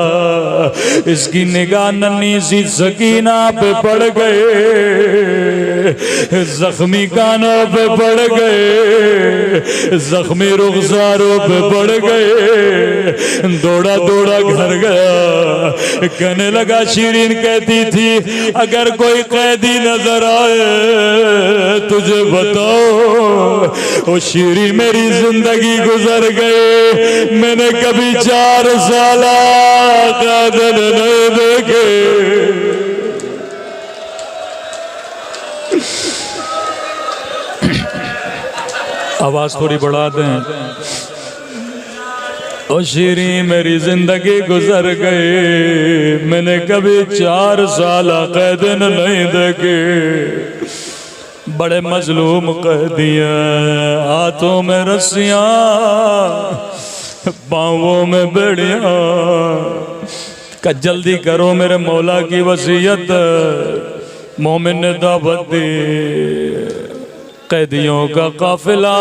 इसकी निगाह नन्ही सी सकीना पे पड़ गए, जख्मी कानों पे पड़ गए, जख्मी रुखसारों पे पड़ गए। दौड़ा दौड़ा घर गया, कहने लगा शीरीन कहती थी अगर कोई कैदी नजर आए तुझे बताओ। ओ शीरीं मेरी जिंदगी गुजर गए, मैंने कभी 4 साल कादन नहीं देखे। आवाज थोड़ी बढ़ा दें। ओ शीरीं मेरी जिंदगी गुजर गई, मैंने कभी 4 साल कैदन नहीं देखे। बड़े मजलूम कैदी हैं, हाथों में रस्सियां, पाँवों में बेड़ियां। का जल्दी करो मेरे मौला की वसीयत। मोमिन ने दावत दी, कैदियों का काफिला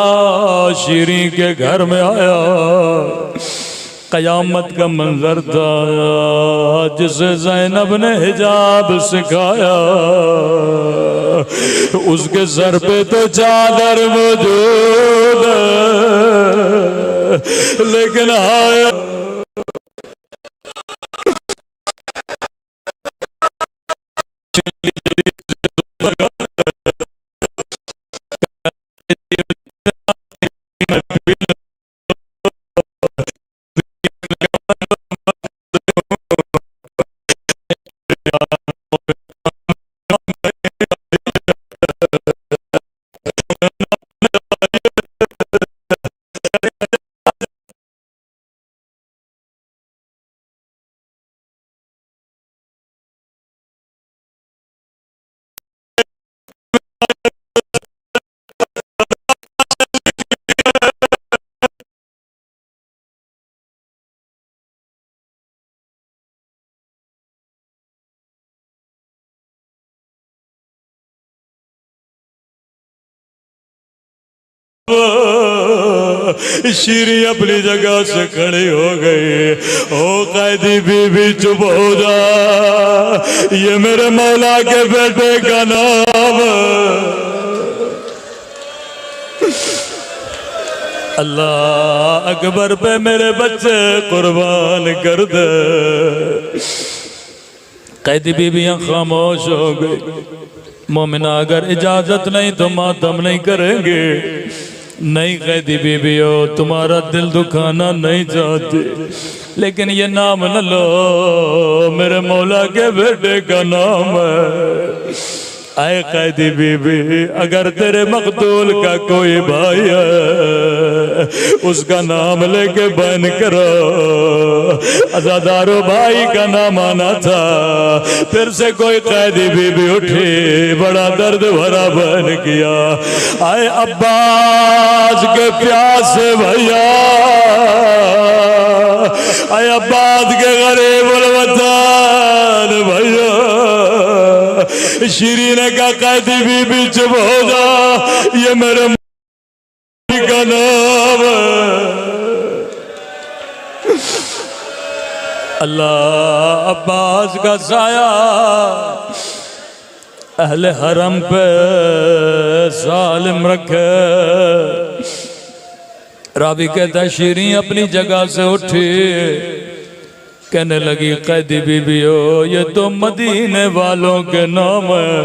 शीरीं के घर में आया। कयामत का मंजर था जिसे ज़ैनब ने हिजाब सिखाया। उसके सर पे तो चादर मौजूद है, लेकिन आया शीरी अपनी जगह से खड़ी हो गई। ओ कैदी बीबी चुप हो जा, ये मेरे मौला के बेटे का नाम। अल्लाह अकबर पे मेरे बच्चे कुर्बान कर दे। कैदी बीबियां खामोश हो गई। मोमिना अगर इजाजत नहीं तो मातम नहीं करेंगे। नहीं कैदी बीबियों, तुम्हारा दिल दुखाना नहीं चाहते, लेकिन ये नाम न लो, मेरे मौला के बेटे का नाम है। आए कैदी बीबी, अगर तेरे मकतूल का कोई भाई है, उसका नाम लेके बयान करो। अज़ादारो भाई का नाम आना था। फिर से कोई कैदी बीबी उठी, बड़ा दर्द भरा बयान किया। आए अब्बास के प्यासे भैया, आए अब्बास के गरीबुल वतन भैया। शीरी ने कहा कैदी बीबी चुप हो जा, ये मेरे का नाम है। अल्लाह अब्बास का साया अहले हरम पे सालिम रखे। रावी कहता शीरी अपनी जगह से उठी, कहने लगी कैदी बीबियो, ये तो मदीने वालों के नाम है।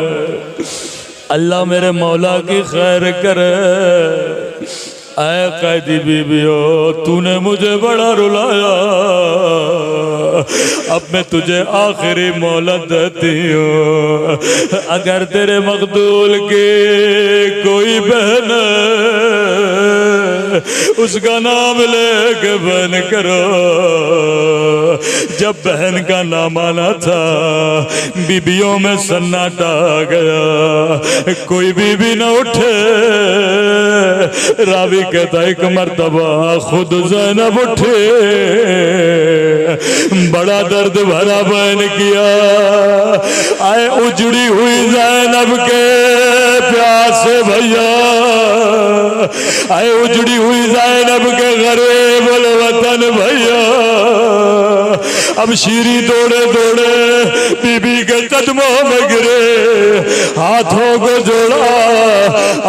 अल्लाह मेरे मौला की खैर करे। ऐ कैदी बीबियो, तूने मुझे बड़ा रुलाया, अब मैं तुझे आखिरी मोहलत देती हूँ। अगर तेरे मकदूल की कोई बहन उसका नाम लेके बन करो। जब बहन का नाम आना था, बीबियों में सन्नाटा आ गया, कोई बीबी न उठे। रावी कहता एक मर्तबा खुद ज़ैनब उठे, बड़ा दर्द भरा बयान किया। आए उजड़ी हुई ज़ैनब के प्यासे भैया, आए उजड़ी हुई ज़ैनब के गरीबुल वतन भैया। अब शीरी दौड़े दौड़े बीबी के कदमों में गिरे, हाथों को जोड़ा।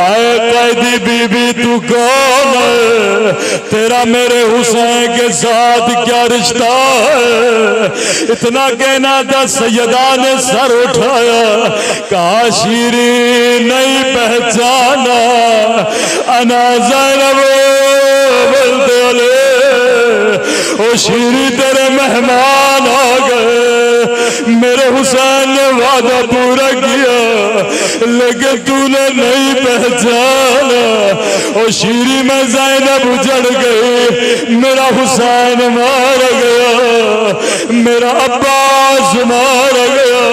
आए कैदी बीबी तू कौन है, तेरा मेरे हुसैन के साथ क्या रिश्ता है। इतना कहना था, सैयदा ने सर उठाया, कहा शीरी नहीं पहचाना, अना ज़ैनब बोलते वाले। ओ शीरी तेरे मेहमान आ गए, मेरे हुसैन ने वादा पूरा किया, लेकिन तूने नहीं पहचाना। ओ शीरी में ज़ैनब उजड़ गई, मेरा हुसैन मार गया, मेरा अब्बास मार गया।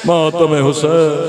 मातम हुसैन।